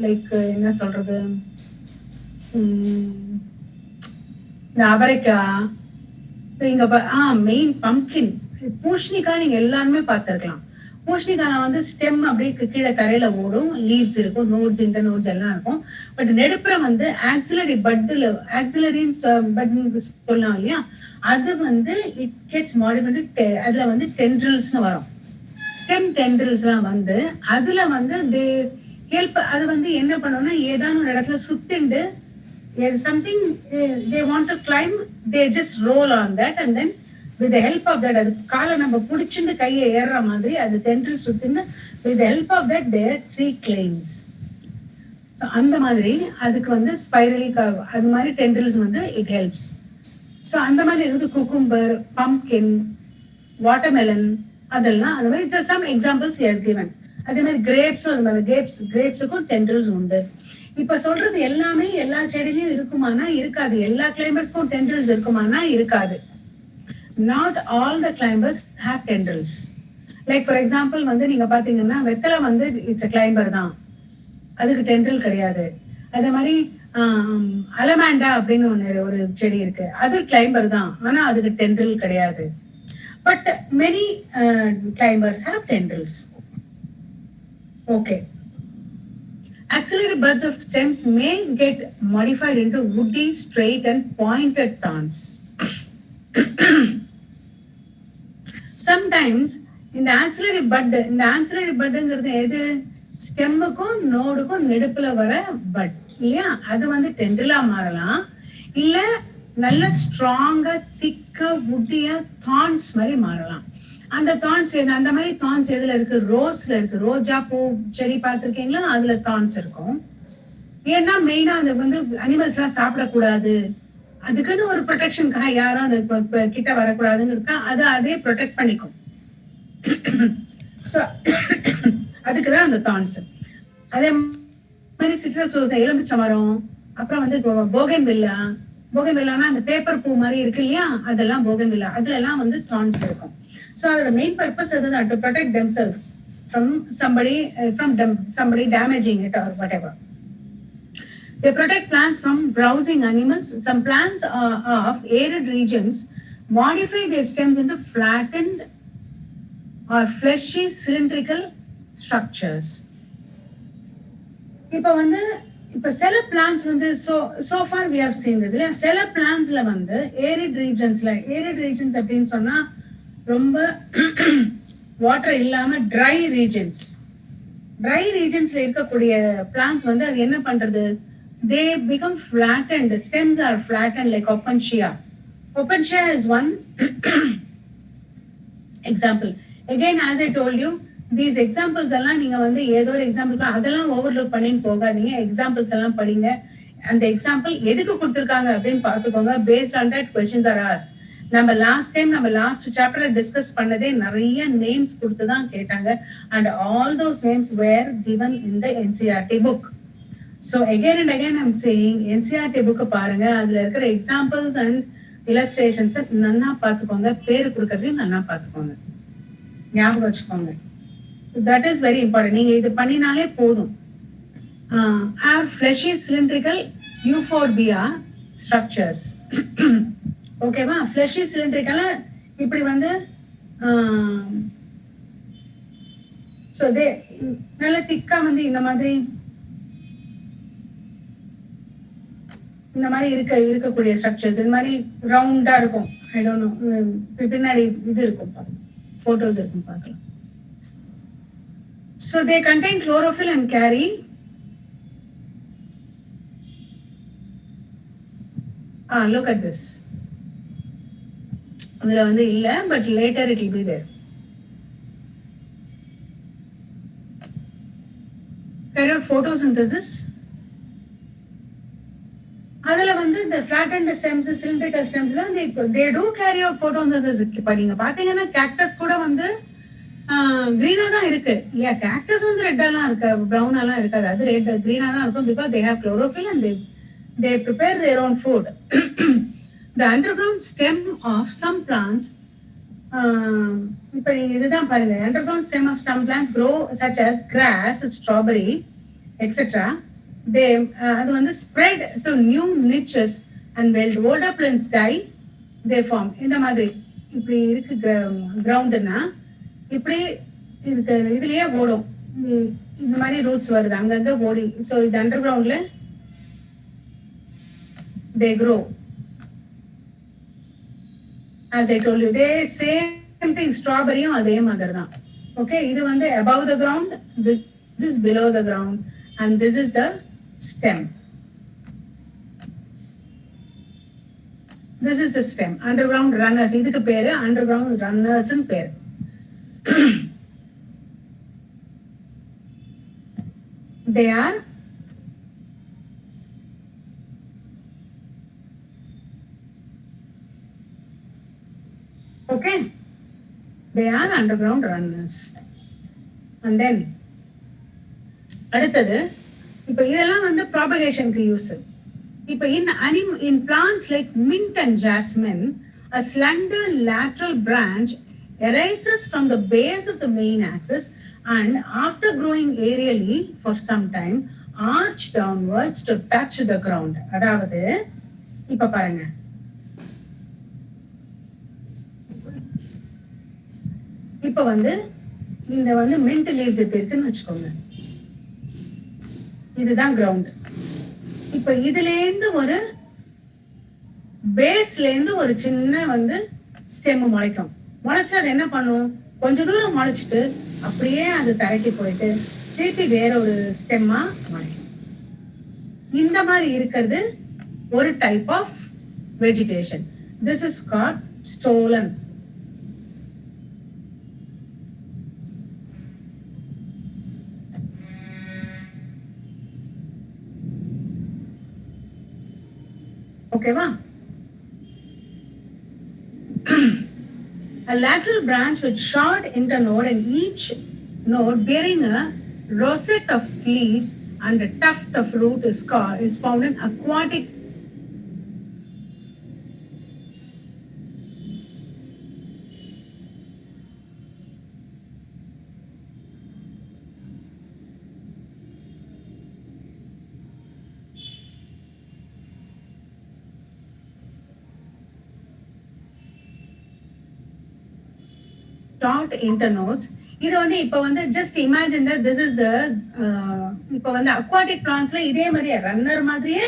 லைக் என்ன சொல்றது, இந்த அவரைக்காய், இங்க மெயின் பம்ப்கின், பூஷணிக்காய் நீங்க எல்லாருமே பார்த்திருக்கலாம். பூஷணிக்கான வந்து ஸ்டெம் அப்படியே கீழே தரையில ஓடும், லீவ்ஸ் இருக்கும், நோட்ஸ் இன்டர் நோட்ஸ் எல்லாம் இருக்கும். பட் நெடுப்புற வந்து ஆக்சிலரி பட்ல, ஆக்சிலரின்னு பட் சொல்லலாம் இல்லையா, அது வந்து இட் கெட்ஸ் மாடிஃபைடு. அதுல வந்து டென்ட்ரில்ஸ்னு வரும். ஸ்டெம் டென்ட்ரில்ஸ்லாம் வந்து அதுல வந்து தே ஹெல்ப். அது வந்து என்ன பண்ணணும்னா ஏதான ஒரு இடத்துல சுத்திண்டு something they want to climb, they just roll on that and then with the help of that, அது காலை நம்ம பிடிச்சிட்டு கையை ஏறுற மாதிரி அது டென்ட்ரில் சுத்தின்னு with the help of that their tree claims. So அந்த மாதிரி அதுக்கு வந்து ஸ்பைரலி அது மாதிரி டென்ட்ரில்ஸ் வந்து இட் ஹெல்ப்ஸ். ஸோ அந்த மாதிரி இருக்குது குக்கும்பர், பம்ப்கின், வாட்டர்மெலன், அதெல்லாம் அந்த மாதிரி சம் எக்ஸாம்பிள்ஸ் ஹஸ் given. அதே மாதிரி கிரேப்ஸும் அது மாதிரி கிரேப்ஸுக்கும் டென்ட்ரில்ஸ் உண்டு. இப்ப சொல்றது எல்லாமே எல்லா செடியிலையும் இருக்குமானா இருக்காது. எல்லா கிளைம்பர்ஸ்க்கும் டென்ட்ரில்ஸ் இருக்குமானா இருக்காது. Not all the climbers have tendrils. Like for example வந்து நீங்க பாத்தீங்கன்னா வெத்தலை வந்து இட்ஸ் கிளைம்பர் தான், அதுக்கு டென்ட்ரில் கிடையாது. அதே மாதிரி அலமாண்டா அப்படின்னு ஒரு செடி இருக்கு, அது கிளைம்பர் தான், ஆனா அதுக்கு டென்ட்ரில் கிடையாது. But many climbers have tendrils. Okay. Axillary buds of stems may get modified into woody, straight and pointed thorns. Sometimes இந்த ஆக்சிலரி பட்டுங்கிறது எது, ஸ்டெம்முக்கும் நோடுக்கும் நெடுப்புல வர பட் இல்லையா, அது வந்து டென்ட்ரிலா மாறலாம், இல்ல நல்ல ஸ்ட்ராங்கா திக்கா வுட்டியா தான்ஸ் மாதிரி மாறலாம். அந்த தான்ஸ் அந்த மாதிரி தான்ஸ் எதுல இருக்கு? ரோஸ்ல இருக்கு. ரோஜா பூ செடி பார்த்திருக்கீங்களா? அதுல தான்ஸ் இருக்கும். ஏன்னா மெயினா அது வந்து அனிமல்ஸ் எல்லாம் சாப்பிடக்கூடாது, அதுக்குன்னு ஒரு ப்ரொடெக்ஷனுக்காக யாரும் அது கிட்ட வரக்கூடாதுங்கிறதுக்கா அது அதே ப்ரொடெக்ட் பண்ணிக்கும். அதுக்குதான் அந்த தான்ஸ். அதே மாதிரி சிட்ரஸ் எலுமிச்சை மரம், அப்புறம் வந்து போகன் வில்லா. போகன் வில்லானா அந்த பேப்பர் பூ மாதிரி இருக்கு இல்லையா, அதெல்லாம் போகன் வில்லா. அதுல எல்லாம் வந்து தான்ஸ் இருக்கும். ஸோ அதோட மெயின் பர்பஸ் அதுதான், to protect themselves from somebody damaging it or whatever. They protect plants from browsing animals. Some plants of arid regions modify their stems into flattened or fleshy cylindrical structures. இப்ப சில plans வந்து so far we have seen this. சில பிளான்ஸ்ல வந்து arid regions அப்படின்னு சொன்னா ரொம்ப water இல்லாம try ரீஜன்ஸ்ல இருக்கக்கூடிய பிளான்ஸ் வந்து அது என்ன பண்றது? They become flattened. Stems are flattened like opuntia. Opuntia is one example. Again, as I told you, these examples எல்லாம் நீங்க வந்து ஏதோ ஒரு எக்ஸாம்பிள் அதெல்லாம் ஓவர்லுக் பண்ணின்னு போகாதீங்க. எக்ஸாம்பிள்ஸ் எல்லாம் படிங்க. அந்த எக்ஸாம்பிள் எதுக்கு கொடுத்துருக்காங்க அப்படின்னு பார்த்துக்கோங்க. Based on that questions are asked. நம்ம லாஸ்ட் சாப்டர்ல டிஸ்கஸ் பண்ணதே நிறைய நேம்ஸ் கொடுத்து தான் கேட்டாங்க. And all those names were given in the NCERT book. So again and again I'm saying NCERT book பாருங்க. அதுல இருக்கிற எக்ஸாம்பிள்ஸ் அண்ட் இல்லஸ்ட்ரேஷன்ஸ் நல்லா பார்த்துக்கோங்க. பேரு கொடுக்கறதையும் நல்லா பார்த்துக்கோங்க, ஞாபகம் வச்சுக்கோங்க. That is very important. நீங்க இது பண்ணினாலே போதும். Are fleshy cylindrical euphorbia structures. ஓகேவா? ஃபிளஷி சிலிண்ட்ரிக்கலா இப்படி வந்து ஸோ தே நல்ல திக்கா வந்து இந்த மாதிரி இருக்கக்கூடிய ஸ்ட்ரக்சர்ஸ் இந்த மாதிரி ரவுண்டா இருக்கும். ஐ டோன்ட் நோ, பின்னாடி இது இருக்கும், போட்டோஸ் இருக்கும், பார்க்கலாம். So they contain chlorophyll and carry look at this. அதுல வந்து இல்ல, but later it will be there. Carry out photosynthesis. அதுல வந்து இந்த flattened stems, cylindrical stems they do carry out photosynthesis. இப்ப நீங்க பாத்தீங்கன்னா கேக்டஸ் கூட வந்து கிரீனா தான் இருக்கு இல்லையா? கேக்டஸ் வந்து ரெட்டாலாம் இருக்கு, ப்ரௌனாலாம் இருக்காது. அது ரெட் கிரீனா தான் இருக்கும். Because they have chlorophyll and they prepare their own food. The underground stem of some plants, இப்ப நீங்க இதுதான் பாருங்க. Underground stem of some plants grow such as grass, strawberry, etc. They அது வந்து spread to new niches and when older plants die they form. இந்த மாதிரி இப்படி இருக்கு கிரவுண்ட்னா இப்படி இதுலயே ஓடும். இந்த மாதிரி ரூட்ஸ் வருது அங்கங்க ஓடி. ஸோ இது அண்டர் கிரவுண்ட்ல they grow. As I told you, they same thing. ஸ்ட்ராபெரியும் அதே மாதிரி தான். ஓகே, இது வந்து above the ground, this is below the ground, and this is the stem. This is the stem. Underground runners, இதுக்கு பேரு underground runners ன்னு பேரு. They are okay. They are underground runners. And then அடுத்தது இப்ப இதெல்லாம் வந்து ப்ராபகேஷனுக்கு யூஸ். இப்ப in plants like mint and jasmine, a slender lateral branch arises from the base of the main axis and after growing aerially for some time arch downwards to touch the ground. அதாவது இப்ப பாருங்க, இப்ப வந்து இந்த வந்து mint leaves இப்படி இருக்குன்னு வச்சுக்கோங்க. இதுதான் கிரவுண்ட். இப்ப இதுல இருந்து ஒரு பேஸ்ல இருந்து ஒரு சின்ன வந்து ஸ்டெம் முளைக்கும். முளைச்சு அது என்ன பண்ணும்? கொஞ்ச தூரம் முளைச்சிட்டு அப்படியே அது தரைக்கு போயிட்டு திருப்பி வேற ஒரு ஸ்டெம்மா முளைக்கும். இந்த மாதிரி இருக்கிறது ஒரு type of vegetation. This is called stolen. Okay, va? A lateral branch with short internode and each node bearing a rosette of leaves and a tuft of root is found in aquatic short internodes. இது வந்து இப்ப வந்து just imagine that this is the இப்ப வந்து aquatic plants ல இதே மாதிரியே runner மாதிரியே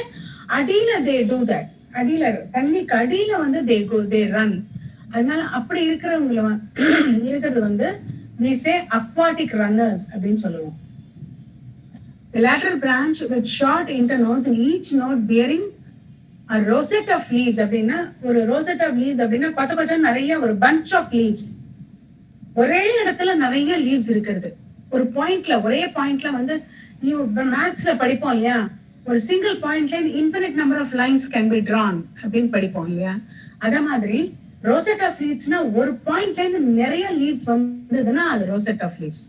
அடியில they do that. அடியில தண்ணிக்கு அடியில வந்து they run. அதனால அப்படி இருக்கிறது வந்து we say aquatic runners அப்படின்னு சொல்லுவோம். The lateral branch with short internodes in each node bearing a rosette of leaves அப்படின்னா ஒரு rosette of leaves அப்படின்னா கொச்ச நிறைய ஒரு bunch of leaves. ஒரே இடத்துல நிறைய லீவ்ஸ் இருக்கிறது. ஒரு பாயிண்ட்ல ஒரே பாயிண்ட்ல வந்து மேத்ஸ்ல படிப்போம் இல்லையா, ஒரு சிங்கிள் பாயிண்ட்ல infinite number of lines can be drawn அப்படின்னு படிப்போம் இல்லையா. அத மாதிரி ரோசெட் ஆஃப் லீவ்ஸ்னா ஒரு பாயிண்ட்ல இருந்து நிறைய லீவ்ஸ் வந்ததுன்னா அது rosette of leaves.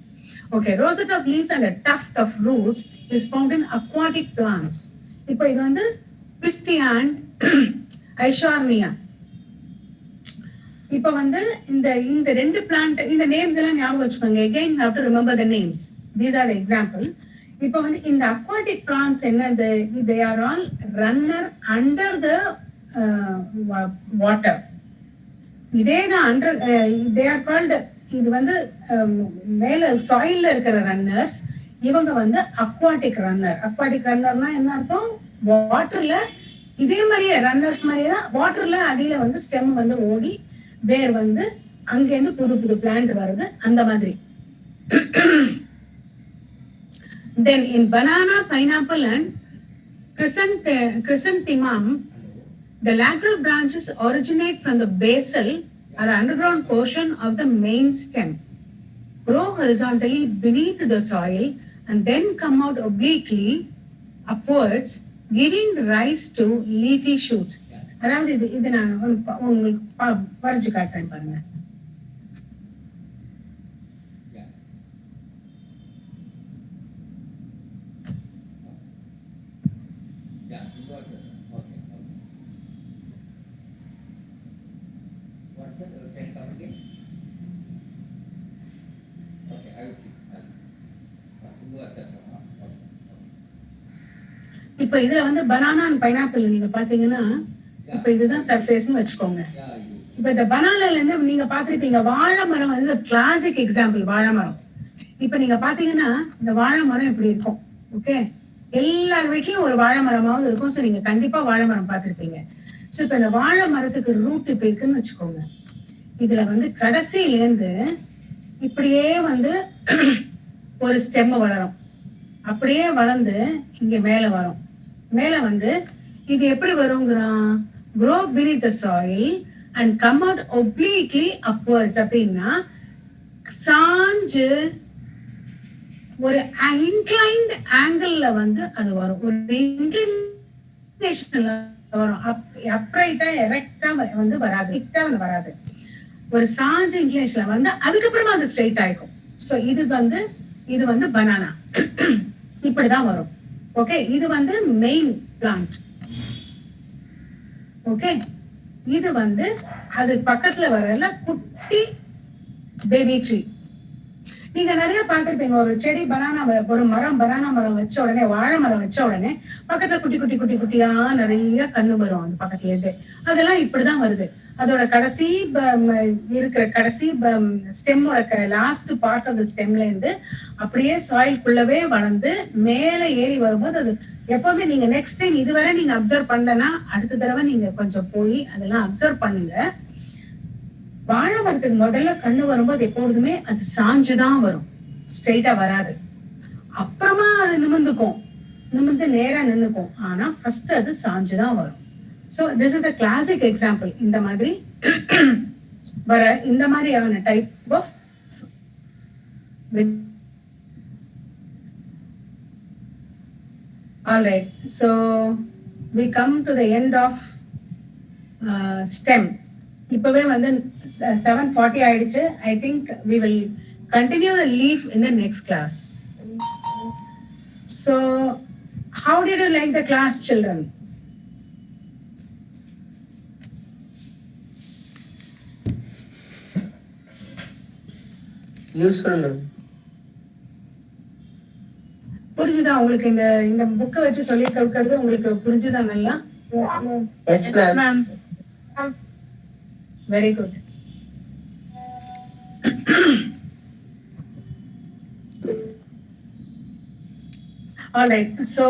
Okay, rosette of leaves and tuft of roots is found in aquatic plants. இப்போ இது வந்து பிஸ்டியாண்ட் ஐஷார்னியா. இப்ப வந்து இந்த ரெண்டு பிளான்ட் இந்த நேம்ஸ் எல்லாம் ஞாபகம் வச்சுக்கோங்க. again you have to remember the names. These are the example. இப்ப வந்து இந்த aquatic plants என்னது, they are all runner under the water. இதேதான் under they are called, இது வந்து மேல சாயில்ல இருக்கிற ரன்னர்ஸ். இவங்க வந்து aquatic runner. aquatic runnerனா என்ன அர்த்தம், வாட்டர்ல இதே மாதிரியே ரன்னர்ஸ் மாதிரியே தான் வாட்டர்ல அடியில வந்து ஸ்டெம் வந்து ஓடி வேர் வந்து அங்கேருந்து புது பிளான்ட் வருது அந்த மாதிரி. Then in banana, pineapple and chrysanthemum, the lateral branches originate from the basal or underground portion of the main stem, grow horizontally beneath the soil and then come out obliquely upwards, giving rise to leafy shoots. அதாவது இது நான் உங்களுக்கு வரைஞ்சு காட்டுறேன் பாருங்க. இப்ப இதுல வந்து பனானா அண்ட் பைனாப்பிள் நீங்க பாத்தீங்கன்னா இப்ப இதுதான் சர்ஃபேஸ்னு வச்சுக்கோங்க. இப்ப இந்த பனானால இருந்து நீங்க பாத்திருப்பீங்க, வாழை மரம் வந்து கிளாசிக் எக்ஸாம்பிள். வாழை மரம் இப்ப நீங்க பாத்தீங்கன்னா இந்த வாழை மரம் இப்படி இருக்கும். ஓகே, எல்லார் வீட்லயும் ஒரு வாழை மரமாவது இருக்கும். ஸோ நீங்க கண்டிப்பா வாழை மரம் பார்த்திருப்பீங்க. ஸோ இப்ப இந்த வாழை மரத்துக்கு ரூட் இப்ப இருக்குன்னு வச்சுக்கோங்க. இதுல வந்து கடைசியிலேருந்து இப்படியே வந்து ஒரு ஸ்டெம் வளரும். அப்படியே வளர்ந்து இங்க மேல வரும். மேல வந்து இது எப்படி வருங்கிறான், grow beneath the soil and come out obliquely upwards. அப்படின்னா சாஞ்சு ஒரு இன்க்ளைன்ட் ஆங்கிள் வந்து அது வரும். ஒரு இன்க்ளினேஷன்ல வரும். அப்ரைட்டா எரெக்டா வந்து வராது. ஒரு சாஞ்சு இன்க்ளினேஷன்ல வந்து அதுக்கப்புறமா அது ஸ்ட்ரைட் ஆயிக்கும். ஸோ இது வந்து பனானா இப்படிதான் வரும். ஓகே, இது வந்து மெயின் பிளான்ட். ஓகே, இது வந்து அது பக்கத்துல வரல குட்டி பேபி ட்ரீ. நீங்க நிறைய பார்த்திருப்பீங்க, ஒரு செடி ஒரு பனானா மரம் வச்ச உடனே, வாழை மரம் வச்ச உடனே பக்கத்துல குட்டியா நிறைய கண்ணு வரும் அந்த பக்கத்துல இருந்து. அதெல்லாம் இப்படிதான் வருது. அதோட கடைசி ஸ்டெம்மோட லாஸ்ட் பார்ட் ஆஃப் த ஸ்டெம்ல இருந்து அப்படியே சாயில்குள்ளவே வளர்ந்து மேல ஏறி வரும்போது அது எப்பவுமே நீங்க நெக்ஸ்ட் டைம் இதுவரை நீங்க அப்சர்வ் பண்ணலன்னா அடுத்த தடவை நீங்க கொஞ்சம் போய் அதெல்லாம் அப்சர்வ் பண்ணுங்க. வாழை மரத்துக்கு முதல்ல கண்ணு வரும்போது எப்பொழுதுமே அது சாஞ்சுதான் வரும், ஸ்ட்ரெயிட்டா வராது. அப்புறமா அது நிமிந்து நேரா நின்னுக்கும். ஆனா ஃபர்ஸ்ட் அது சாஞ்சுதான் வரும். So this is a classic example. இந்த மாதிரி வர இந்த மாதிரியான type of all right. So we come to the end of STEM. இப்பவே வந்து 7:40 ஆயிடுச்சு. I think we will continue the leaf in the next class. So how did you like the class, children? Useful, ma'am. புரிஞ்சுதா உங்களுக்கு? இந்த இந்த புக்கை வச்சு சொல்லி கொடுக்கறது உங்களுக்கு புரிஞ்சுதா நல்லா? Yes, ma'am. Very good. Alright. So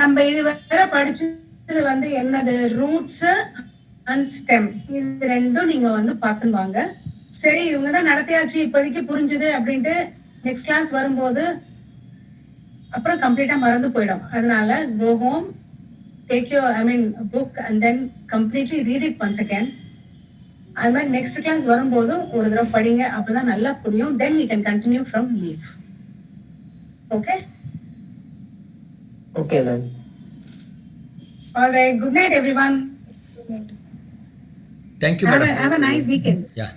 நம்ம இது வேற படிச்சது வந்து என்னது, ரூட்ஸ் அண்ட் ஸ்டெம். இது ரெண்டும் நீங்க வந்து பார்த்துன்னு வாங்க. சரி, இவங்க தான் நடத்தியாச்சு, இப்போதைக்கு புரிஞ்சுது அப்படின்ட்டு நெக்ஸ்ட் கிளாஸ் வரும்போது அப்புறம் கம்ப்ளீட்டா மறந்து போயிடும். அதனால go home, take your book and then completely read it once again. அது மாதிரி நெக்ஸ்ட் கிளாஸ் வரும்போது ஒரு தடவை படிங்க, அப்பதான் நல்லா புரியும். Then you can continue from leave. Okay? Okay, ma'am. All right. Good night, everyone. Thank you, Have madam. a nice weekend. Yeah.